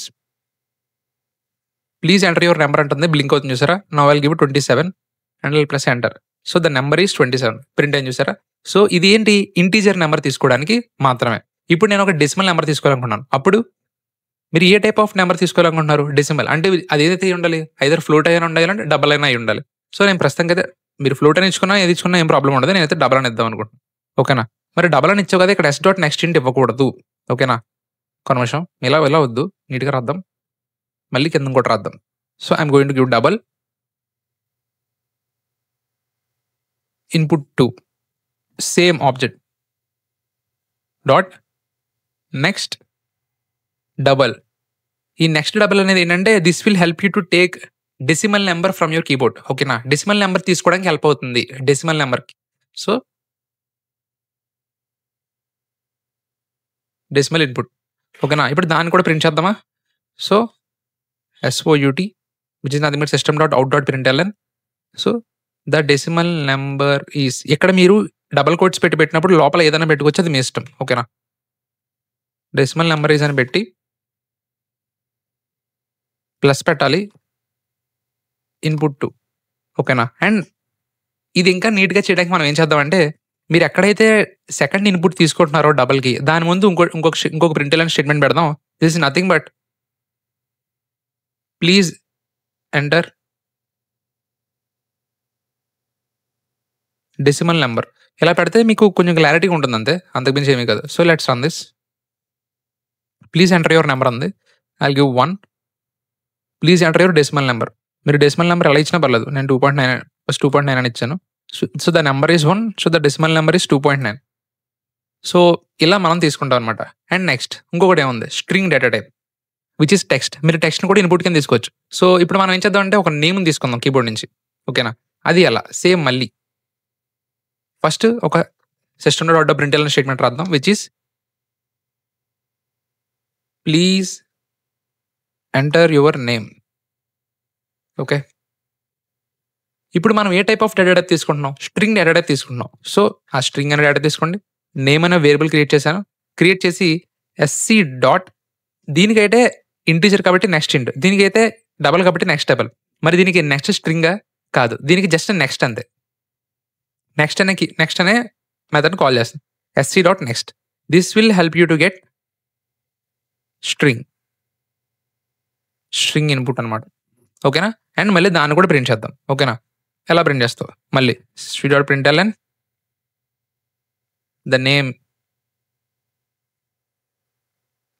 Please enter your number అంటుంది. బ్లింక్ అవుతుంది చూసారా? Now I will give 27 and I will press enter. So, the number is 27 print అయింది చూసారా? సో, ఇది ఏంటి? ఇంటీజర్ నంబర్ తీసుకోవడానికి మాత్రమే. ఇప్పుడు నేను ఒక డెసిమల్ నంబర్ తీసుకోవాలనుకున్నాను. అప్పుడు మీరు ఏ టైప్ ఆఫ్ నంబర్ తీసుకోవాలనుకుంటున్నారు? డెసిమల్. అంటే అది ఏదైతే అయి ఉండాలి? ఐదర్ ఫ్లోట్ అయినా ఉండాలి, డబుల్ అయినా అయి ఉండాలి. సో, నేను ప్రస్తుతానికైతే మీరు ఫ్లోట్ అని ఇచ్చుకున్నా, ఏది ఇచ్చుకున్నా ఏం ప్రాబ్లమ్ ఉండదు. నేనైతే డబుల్ అని ఇద్దాం అనుకుంటున్నాను. ఓకేనా? మరి డబుల్ అని ఇచ్చావు కదా! ఇక్కడ ఎస్ డాట్ నెక్స్ట్ ఇంట్ ఇవ్వకూడదు. ఓకేనా? ఒక్క నిమిషం. ఇలా వద్దు. నీట్‌గా రాద్దాం. మళ్ళీ కింద ఇంకోటి రాద్దాం. So, I am going to give double. Input 2 same object dot next double. ఈ నెక్స్ట్ డబల్ అనేది ఏంటంటే this will help you to take decimal number from your keyboard. ఓకేనా, డెసిమల్ నెంబర్ తీసుకోవడానికి హెల్ప్ అవుతుంది డెసిమల్ నెంబర్కి. So decimal input. ఓకేనా, ఇప్పుడు దాన్ని కూడా ప్రింట్ చేద్దామా? So SOUT which is nothing but system.out.println. So the decimal number is, ఇక్కడ మీరు డబల్ కోట్స్ పెట్టినప్పుడు లోపల ఏదైనా పెట్టుకోవచ్చు, అది మీ ఇష్టం. ఓకేనా, డెసిమల్ నెంబర్ ఈజ్ అని పెట్టి ప్లస్ పెట్టాలి, ఇన్పుట్ 2. ఓకేనా, అండ్ ఇది ఇంకా నీట్గా చేయడానికి మనం ఏం చేద్దామంటే, మీరు ఎక్కడైతే సెకండ్ ఇన్పుట్ తీసుకుంటున్నారో డబల్కి, దాని ముందు ఇంకొక ప్రింట్లైన్ స్టేట్మెంట్ పెడదాం. This is nothing but please enter decimal number. ఇలా పెడితే మీకు కొంచెం క్లారిటీగా ఉంటుంది, అంతే, అంతకుమించి ఏమీ కాదు. So let's run this. Please enter your number ఉంది, I give 1. Please enter your decimal number. మీరు డెసిమల్ నెంబర్ ఎలా ఇచ్చినా పర్లేదు, నేను 2.9 ఫస్ట్ 2.9 అని ఇచ్చాను. So the number is 1, so the decimal number is 2.9. So ఇలా మనం తీసుకుంటాం అనమాట. అండ్ నెక్స్ట్ ఇంకొకటి ఏముంది, string data type which is text. మీరు టెక్స్ట్ని కూడా ఇన్పుట్ కింద తీసుకోవచ్చు. సో ఇప్పుడు మనం ఏం చేద్దాం అంటే ఒక నేమ్ తీసుకుందాం కీబోర్డ్ నుంచి. ఓకేనా, అది ఎలా సేమ్ మళ్ళీ ఫస్ట్ ఒక system.out.println స్టేట్మెంట్ రాద్దాం which is please enter your name. Okay, ఇప్పుడు మనం ఏ టైప్ ఆఫ్ డేటా టైప్ తీసుకుంటున్నాం, స్ట్రింగ్ డేటా టైప్ తీసుకుంటున్నాం. సో ఆ స్ట్రింగ్ అనే డేటా తీసుకోండి, నేమ్ అనే వేరియబుల్ క్రియేట్ చేశాను. క్రియేట్ చేసి SC డాట్, దీనికైతే ఇంటీజర్ కాబట్టి నెక్స్ట్ ఇంట్, దీనికైతే డబల్ కాబట్టి నెక్స్ట్ డబల్. మరి దీనికి నెక్స్ట్ స్ట్రింగా కాదు, దీనికి జస్ట్ నెక్స్ట్ అంతే. నెక్స్ట్ అనే మెథడ్ కాల్ చేస్తాం, SC dot next. This will help you to get string input అనమాట. ఓకేనా, అండ్ మళ్ళీ దాన్ని కూడా ప్రింట్ చేద్దాం. ఓకేనా, ఎలా ప్రింట్ చేస్తావు, మళ్ళీ string.println ద నేమ్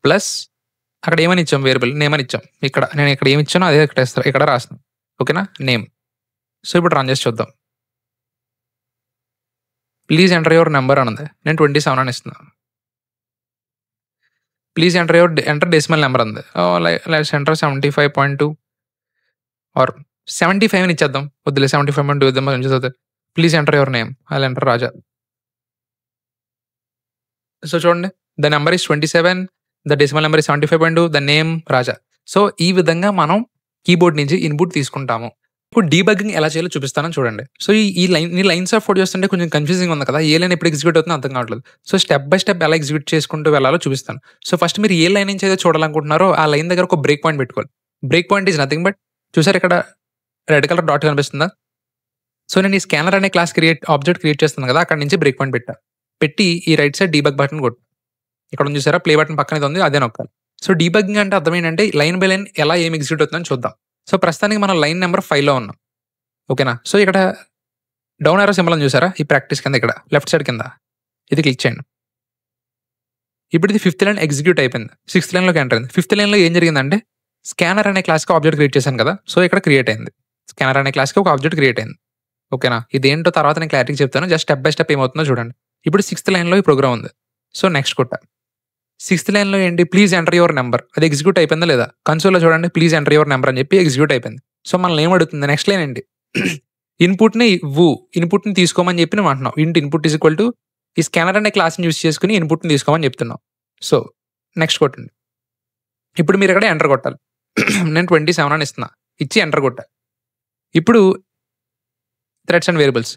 ప్లస్ అక్కడ ఏమని ఇచ్చాం, వేరియబుల్ నేమ్ అని ఇచ్చాం. నేను ఇక్కడ ఏమి ఇచ్చానో అదే ఇక్కడ రాస్తాను. ఓకేనా, నేమ్. సో ఇప్పుడు రన్ చేసి చూద్దాం. ప్లీజ్ ఎంటర్ యువర్ నెంబర్ అని ఉంది, నేను 27 అని ఇస్తున్నాను. ప్లీజ్ ఎంటర్ డెసిమల్ నెంబర్ ఉంది, లెట్స్ ఎంటర్ 75.2 ఆర్ 75 అని ఇచ్చేద్దాం. వద్దులే 75.2 ఇద్దాం, మంచిది అవుతుంది. Please enter your name, I enter Raja. So చూడండి, the number is 27, the decimal number is 75.2, the name Raja. సో ఈ విధంగా మనం కీబోర్డ్ నుంచి ఇన్పుట్ తీసుకుంటాము. ఇప్పుడు డీబగ్గింగ్ ఎలా చేయాలో చూపిస్తానని చూడండి. సో ఈ లైన్స్ ఆఫ్ కోడ్ చేస్తుంటే కొంచెం కన్ఫ్యూజింగ్ ఉంది కదా, ఏ లైన్ ఎప్పుడు ఎగ్జిక్యూట్ అవుతుందో అర్థం కావట్లేదు. సో స్టెప్ బై స్టెప్ ఎలా ఎగ్జిక్యూట్ చేసుకుంటూ వెళ్ళాలో చూపిస్తాను. సో ఫస్ట్ మీరు ఏ లైన్ నుంచి అయితే చూడాలనుకుంటున్నారో ఆ లైన్ దగ్గర ఒక బ్రేక్ పాయింట్ పెట్టుకోవాలి. Break point is nothing but, చూసారు ఇక్కడ రెడ్ కలర్ డాట్ కనిపిస్తుందా? సో నేను ఈ స్కానర్ అనే క్లాస్ ఆబ్జెక్ట్ క్రియేట్ చేస్తాను కదా, అక్కడ నుంచి బ్రేక్ పాయింట్ పెట్టి ఈ రైట్ సైడ్ డీబగ్ బటన్ కొట్టు. ఇక్కడ ఉంది చూసారా, ప్లే బటన్ పక్కన ఉంది, అదే నొక్కాలి. సో డీబగ్గింగ్ అంటే అర్థం ఏంటంటే లైన్ బై లైన్ ఎలా ఏం ఎగ్జిక్యూట్ అవుతుందని చూద్దాం. సో ప్రస్తుతానికి మనం లైన్ నెంబర్ 5లో ఉన్నాం. ఓకేనా, సో ఇక్కడ డౌన్ ఆరో సింబల్ అని చూసారా, ఈ ప్రాక్టీస్ కింద ఇక్కడ లెఫ్ట్ సైడ్ కింద ఇది క్లిక్ చేయండి. ఇప్పుడు ఇది 5th లైన్ ఎగ్జిక్యూట్ అయిపోయింది, 6th లైన్లోకి ఎంటర్ అయింది. 5th లైన్లో ఏం జరిగిందంటే స్కానర్ అనే క్లాస్కి ఆబ్జెక్ట్ క్రియేట్ చేశాను కదా, సో ఇక్కడ క్రియేట్ అయింది. స్కానర్ అనే క్లాస్కి ఒక ఆబ్జెక్ట్ క్రియేట్ అయింది. ఓకేనా, ఇదేంటో తర్వాత నేను క్లారిటీగా చెప్తాను, జస్ట్ స్టెప్ బై స్టెప్ ఏమవుతుందో చూడండి. ఇప్పుడు 6th లైన్లో ఈ ప్రోగ్రామ్ ఉంది. సో నెక్స్ట్ కొట్ట. 6th లైన్లో ఏంటి, ప్లీజ్ ఎంటర్ యువర్ నెంబర్, అది ఎగ్జిక్యూట్ అయిపోయిందా లేదా, కన్సోల్లో చూడండి, ప్లీజ్ ఎంటర్ యువర్ నెంబర్ అని చెప్పి ఎగ్జిక్యూట్ అయిపోయింది. సో మనల్ని ఏం అడుగుతుంది, నెక్స్ట్ లైన్ ఏంటి, ఇన్పుట్ని ఇన్పుట్ని తీసుకోమని చెప్పి నువ్వు అంటున్నావు. ఇన్పుట్ ఈజ్ ఈక్వల్ టు ఈ స్కానర్ అనే క్లాస్ని యూస్ చేసుకుని ఇన్పుట్ని తీసుకోమని చెప్తున్నావు. సో నెక్స్ట్ కొట్టండి. ఇప్పుడు మీరు ఇక్కడ ఎంటర్ కొట్టాలి. నేను 27 అని ఇస్తున్నా, ఇచ్చి ఎంటర్ కొట్టాలి. ఇప్పుడు థ్రెడ్స్ అండ్ వేరియబుల్స్,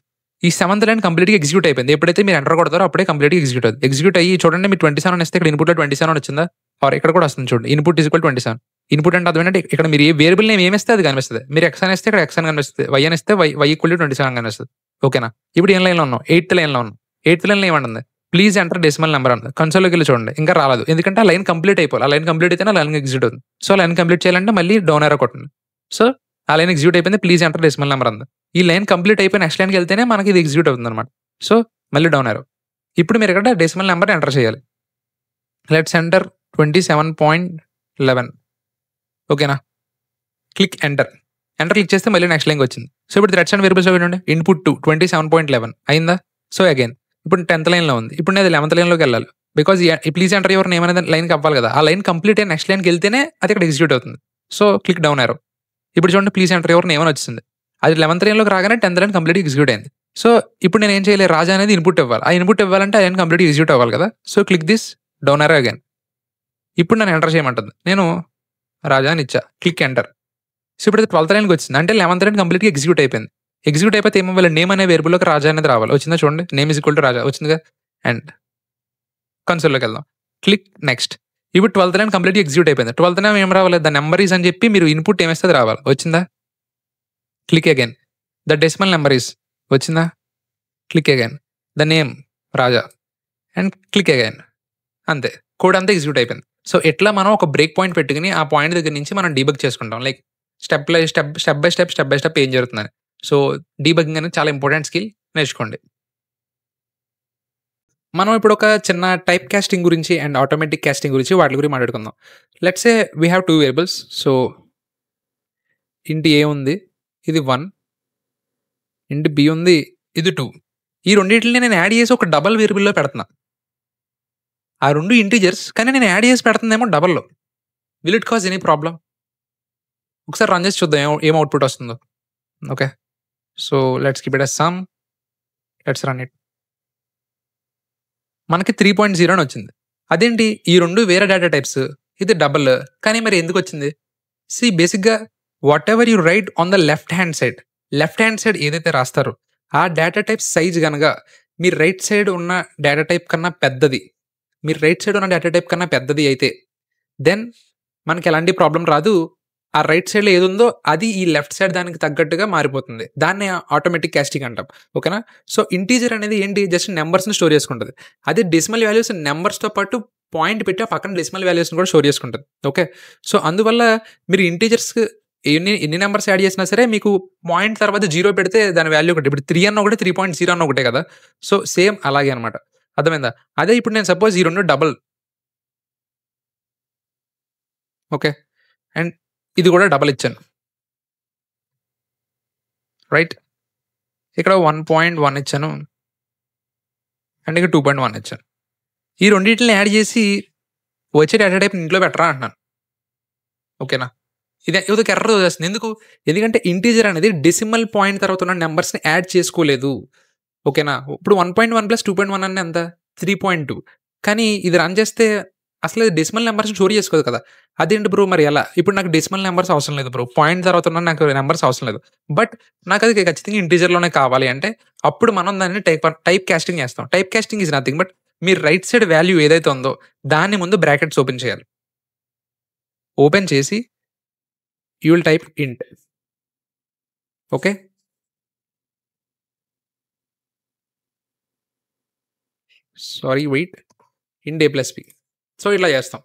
ఈ 7th లైన్ కంప్లీట్గా ఎగ్జిక్యూట్ అయిపోయింది. ఎప్పుడైతే మీరు ఎంటర్ కొడతారో అప్పుడే కంప్లీట్గా ఎగ్జిక్యూట్ అవుతుంది. ఎగ్జిక్యూట్ అయ్యి చూడండి, మీరు 27 ఇస్తే ఇక్కడ ఇన్పుట్లో 27 వచ్చిందా, ఆర్ ఇక్కడ కూడా వస్తుంది చూడండి, ఇన్పుట్ ఈజ్ ఈక్వల్ 27. ఇన్పుట్ అంటే అర్థం ఏంటంటే ఇక్కడ మీరు ఏ వేరియబుల్ నేమ్ ఏమిస్తే అది కనిపిస్తుంది. మీరు ఎక్స్ అని ఇస్తే ఇక్కడ ఎక్స్ అని కనిపిస్తుంది, వై అని ఇస్తే వై ఈక్వల్ 27 కనిపిస్తుంది. ఓకేనా, ఇప్పుడు ఏం లైన్లో ఉన్నాం, 8th లైన్లో ఉన్నాం. 8th లైన్లో ఏమంటుంది, ప్లీజ్ ఎంటర్ డెసిమల్ నెంబర్ అంటుంది. కన్సోల్లోకి వెళ్ళి చూడండి, ఇంకా రాలేదు, ఎందుకంటే ఆ లైన్ కంప్లీట్ అయిపోవాలి. ఆ లైన్ కంప్లీట్ అయితేనే లైన్ ఎగ్జిక్యూట్ అవుతుంది. సో లైన్ కంప్లీట్ చేయాలంటే మళ్ళీ డౌన్ ఆరో కొట్టండి. సో ఆ లైన్ ఎగ్జిక్యూట్ అయిపోయింది, ప్లీజ్ ఎంటర్ డెసిమల్ నెంబర్ అంది. ఈ లైన్ కంప్లీట్ అయిపోయి నెక్స్ట్ లైన్కి వెళ్తేనే మనకి ఇది ఎగ్జిక్యూట్ అవుతుంది అనమాట. సో మళ్ళీ డౌన్ ఆరో. ఇప్పుడు మీరు ఇక్కడ డెసిమల్ నెంబర్ ఎంటర్ చేయాలి. Let's enter 27.11. ఓకేనా, క్లిక్ ఎంటర్ క్లిక్ చేస్తే మళ్ళీ నెక్స్ట్ లైన్కి వచ్చింది. సో ఇప్పుడు థ్రెడ్స్ అండ్ వేరియబుల్స్ చూడండి, ఇన్పుట్ 2 27.11 అయిందా? సో అగైన్ ఇప్పుడు 10th లైన్లో ఉంది, ఇప్పుడు నేను 11th లైన్లోకి వెళ్ళాలి. బికాజ్ ఈ ప్లీజ్ ఎంటర్ యువర్ నేమ్ అనేది లైన్కి అవ్వాలి కదా, ఆ లైన్ కంప్లీట్ అయిన నెక్స్ట్ లైన్కి వెళ్తేనే అది ఇక్కడ ఎగ్జిక్యూట్ అవుతుంది. So click down arrow. ఇప్పుడు చూడండి ప్లీజ్ ఎంటర్ యువర్ నేమ్ అని వచ్చింది. అది 11th లైన్లోకి రాగానే 10th లైన్ కంప్లీట్ ఎగ్జిక్యూట్ అయింది. సో ఇప్పుడు నేను ఏం చేయాలి, రాజా అనేది ఇన్పుట్ ఇవ్వాలి. ఆ ఇన్పుట్ ఇవ్వాలంటే ఆ లైన్ కంప్లీట్ ఎగ్జిక్యూట్ అవ్వాలి కదా. So click this down arrow again. ఇప్పుడు నన్ను ఎంటర్ చేయమంటుంది, నేను రాజా అని ఇచ్చా, క్లిక్ ఎంటర్. సో ఇప్పుడు 12th లైన్కి వచ్చింది, అంటే 11th లైన్ కంప్లీట్గా ఎగ్జిక్యూట్ అయిపోయింది. ఎగ్జిక్యూట్ అయిపోతే ఏమవ్వాలి, నేమ్ అనే వేరియబుల్లోకి రాజా అనేది రావాలి. వచ్చిందా చూడండి, నేమ్ ఈజ్ ఈక్వల్ టు రాజా వచ్చిందిగా. అండ్ కన్సోల్లోకి వెళ్దాం, క్లిక్ నెక్స్ట్. ఇప్పుడు 12th లైన్ కంప్లీట్ ఎగ్జిక్యూట్ అయిపోయింది. 12th లైన్ ఏం రావాలి, ద నెంబర్ ఈజ్ అని చెప్పి మీరు ఇన్పుట్ ఏమేస్తే అది రావాలి. వచ్చిందా? Click again. The decimal number is వచ్చిందా? Click again. The name Raja and click again. అంతే, కోడ్ అంతా ఎగ్జిక్యూట్ అయిపోయింది. సో ఎట్లా మనం ఒక బ్రేక్ పాయింట్ పెట్టుకుని ఆ పాయింట్ దగ్గర నుంచి మనం డీబగ్ చేసుకుంటాం, లైక్ స్టెప్ బై స్టెప్ ఏం జరుగుతుందని. సో డీబగింగ్ అనేది చాలా ఇంపార్టెంట్ స్కిల్, నేర్చుకోండి. మనం ఇప్పుడు ఒక చిన్న టైప్ కాస్టింగ్ గురించి అండ్ ఆటోమేటిక్ కాస్టింగ్ గురించి వాటి గురించి మాట్లాడుకుందాం. Let's say we have 2 variables. So ఇంటి ఏ ఉంది, ఇది 1, ఇంటి బి ఉంది, ఇది 2. ఈ రెండింటిని నేను యాడ్ చేసి ఒక డబల్ వేరియబుల్లో పెడుతున్నా. ఆ 2 ఇంటీజర్స్, కానీ నేను యాడ్ చేసి పెడుతుందేమో డబల్లో. Will it cause any problem? ఒకసారి రన్ చేసి చూద్దాం ఏం అవుట్పుట్ వస్తుందో. Okay, so let's keep it as sum, let's run it. మనకి 3.0 అని వచ్చింది. అదేంటి, ఈ 2 వేరే డేటా టైప్స్, ఇది డబల్, కానీ మరి ఎందుకు వచ్చింది? సి బేసిక్గా what ever you right on the left hand side ఏదైతే రాస్తారో ఆ డేటా టైప్ సైజ్ కనుక మీరు రైట్ సైడ్ ఉన్న డేటా టైప్ కన్నా పెద్దది అయితే దెన్ మనకి ఎలాంటి ప్రాబ్లం రాదు. ఆ రైట్ సైడ్లో ఏది ఉందో అది ఈ లెఫ్ట్ సైడ్ దానికి తగ్గట్టుగా మారిపోతుంది. దాన్ని ఆటోమేటిక్ కాస్టింగ్ అంటాం. ఓకేనా? సో ఇంటీజర్ అనేది ఏంటి, జస్ట్ నెంబర్స్ని స్టోర్ చేసుకుంటుంది. అదే డెసిమల్ వాల్యూస్ నెంబర్స్తో పాటు పాయింట్ పెట్టి ఆ పక్కన డెసిమల్ వాల్యూస్ని కూడా స్టోర్ చేసుకుంటుంది. ఓకే, సో అందువల్ల మీరు ఇంటీజర్స్ ఎన్ని నెంబర్స్ యాడ్ చేసినా సరే మీకు పాయింట్ తర్వాత 0 పెడితే దాని వాల్యూ ఒకటి. ఇప్పుడు 3 అన్న ఒకటి, 3.0 అన్న ఒకటే కదా. సో సేమ్ అలాగే అనమాట. అర్థమైందా? అదే ఇప్పుడు నేను సపోజ్ ఈ 2 డబల్, ఓకే, అండ్ ఇది కూడా డబల్ ఇచ్చాను, రైట్. ఇక్కడ 1.1 ఇచ్చాను అండ్ ఇక్కడ 2.1 ఇచ్చాను. ఈ రెండింటిని యాడ్ చేసి వచ్చే డేటా టైప్ ఇంట్లో పెట్టరా అంటున్నాను. ఓకేనా? ఇది ఎర్రర్ వచ్చేస్తుంది. ఎందుకంటే ఇంటీజర్ అనేది డెసిమల్ పాయింట్ తర్వాత ఉన్న నెంబర్స్ని యాడ్ చేసుకోలేదు. ఓకేనా? ఇప్పుడు 1.1 + 2.1 అంటే ఎంత, 3.2. కానీ ఇది రన్ చేస్తే అసలు డెసిమల్ నెంబర్స్ స్టోర్ చేసుకోదు కదా. అదేంటి బ్రో మరి ఎలా? ఇప్పుడు నాకు డెసిమల్ నెంబర్స్ అవసరం లేదు బ్రో, పాయింట్ తర్వాత ఉన్న నాకు నెంబర్స్ అవసరం లేదు, బట్ నాకు అది ఖచ్చితంగా ఇంటీజర్లోనే కావాలి అంటే అప్పుడు మనం దాన్ని టైప్ కాస్టింగ్ చేస్తాం. Type casting is nothing but మీరు రైట్ సైడ్ వాల్యూ ఏదైతే ఉందో దాన్ని ముందు బ్రాకెట్స్ ఓపెన్ చేయాలి. ఓపెన్ చేసి you will type int. Okay, sorry wait, int a + b. So ఇట్లా చేస్తాం.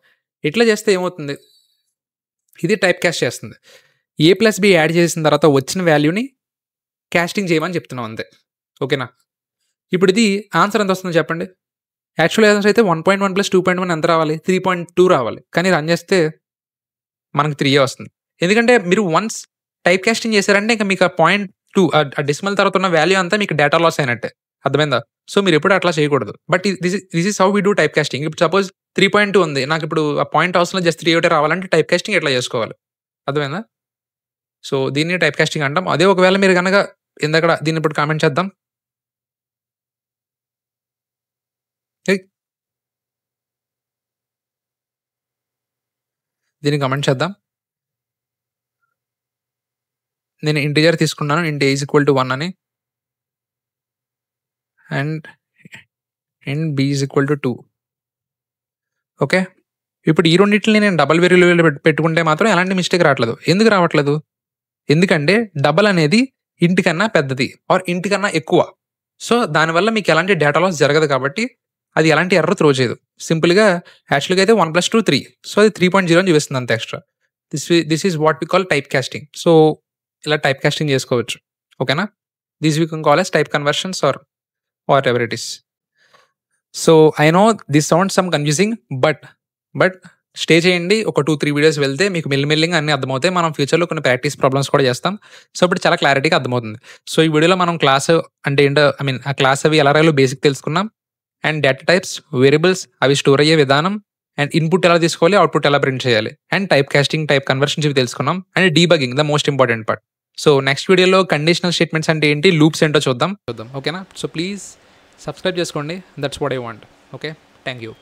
ఇట్లా చేస్తే ఏమవుతుంది, ఇది టైప్ కాస్ట్ చేస్తుంది. a + b యాడ్ చేసిన తర్వాత వచ్చిన వాల్యూని కాస్టింగ్ చేయమని చెప్తున్నాం అంతే. ఓకేనా? ఇప్పుడు ఇది ఆన్సర్ ఎంత వస్తుందో చెప్పండి. యాక్చువల్ ఆన్సర్ అయితే 1.1 + 2.1 ఎంత రావాలి, 3.2 రావాలి. కానీ రన్ చేస్తే మనకు 3 వస్తుంది. ఎందుకంటే మీరు వన్స్ టైప్ కాస్టింగ్ చేశారంటే ఇంకా మీకు ఆ 0.2 ఆ డెసిమల్ తర్వాత ఉన్న వాల్యూ అంతా మీకు డేటా లాస్ అయినట్టే. అర్థమైందా? సో మీరు ఎప్పుడు అట్లా చేయకూడదు. But this is how we do type casting. ఇప్పుడు సపోజ్ 3.2 ఉంది, నాకు ఇప్పుడు ఆ పాయింట్ అవసరం జస్ట్ 3 ఒకటే రావాలంటే టైప్ కాస్టింగ్ ఎట్లా చేసుకోవాలి. అర్థమైందా? సో దీన్ని టైప్ కాస్టింగ్ అంటాం. అదే ఒకవేళ మీరు కనుక ఇందాక దీన్ని ఇప్పుడు కామెంట్ చేద్దాం. దీన్ని కమెంట్ చేద్దాం. నేను ఇంటీజర్ తీసుకున్నాను, ఇంట్ a = 1 అని, అండ్ ఇంట్ b = 2. ఓకే, ఇప్పుడు ఈ రెండింటిని నేను డబల్ వేరియబుల్ పెట్టుకుంటే మాత్రం ఎలాంటి మిస్టేక్ రావట్లేదు. ఎందుకు రావట్లేదు? ఎందుకంటే డబల్ అనేది ఇంటికన్నా పెద్దది ఆర్ ఇంటికన్నా ఎక్కువ. సో దానివల్ల మీకు ఎలాంటి డేటా లాస్ జరగదు కాబట్టి అది ఎలాంటి ఎర్రర్ త్రో చేయదు. సింపుల్గా యాక్చువల్గా అయితే 1 + 2 3, సో అది 3.0 అని చూపిస్తుంది అంత extra. This is what we call type casting. So ఇలా టైప్ కాస్టింగ్ చేసుకోవచ్చు. ఓకేనా? This we can call as type conversions or whatever it is. So I know this sounds some confusing but stay చేయండి. ఒక 2, 3 videos వెళ్తే మీకు మెల్లిమెల్లిగా అన్నీ అర్థమవుతాయి. మనం ఫ్యూచర్‌లో కొన్ని ప్రాక్టీస్ ప్రాబ్లమ్స్ కూడా చేస్తాం. సో, ఇప్పుడు చాలా క్లారిటీగా అర్థమవుతుంది. సో, ఈ వీడియోలో మనం క్లాస్ అంటే ఏంటో ఆ క్లాస్ అవి ఎలా రాయాలో బేసిక్ తెలుసుకున్నాం. అండ్ డేటా టైప్స్, వేరియబుల్స్ అవి స్టోర్ అయ్యే విధానం, అండ్ ఇన్‌పుట్ ఎలా తీసుకోవాలి, అవుట్‌పుట్ ఎలా ప్రింట్ చేయాలి, and type casting, type conversions ఇవి తెలుసుకున్నాం. And debugging the most important part. So, next వీడియోలో కండిషనల్ స్టేట్మెంట్స్ అంటే ఏంటి, లూప్స్ ఏంటో చూద్దాం. ఓకేనా? సో, ప్లీజ్ సబ్స్క్రైబ్ చేసుకోండి. That's what I want. Okay. Thank you.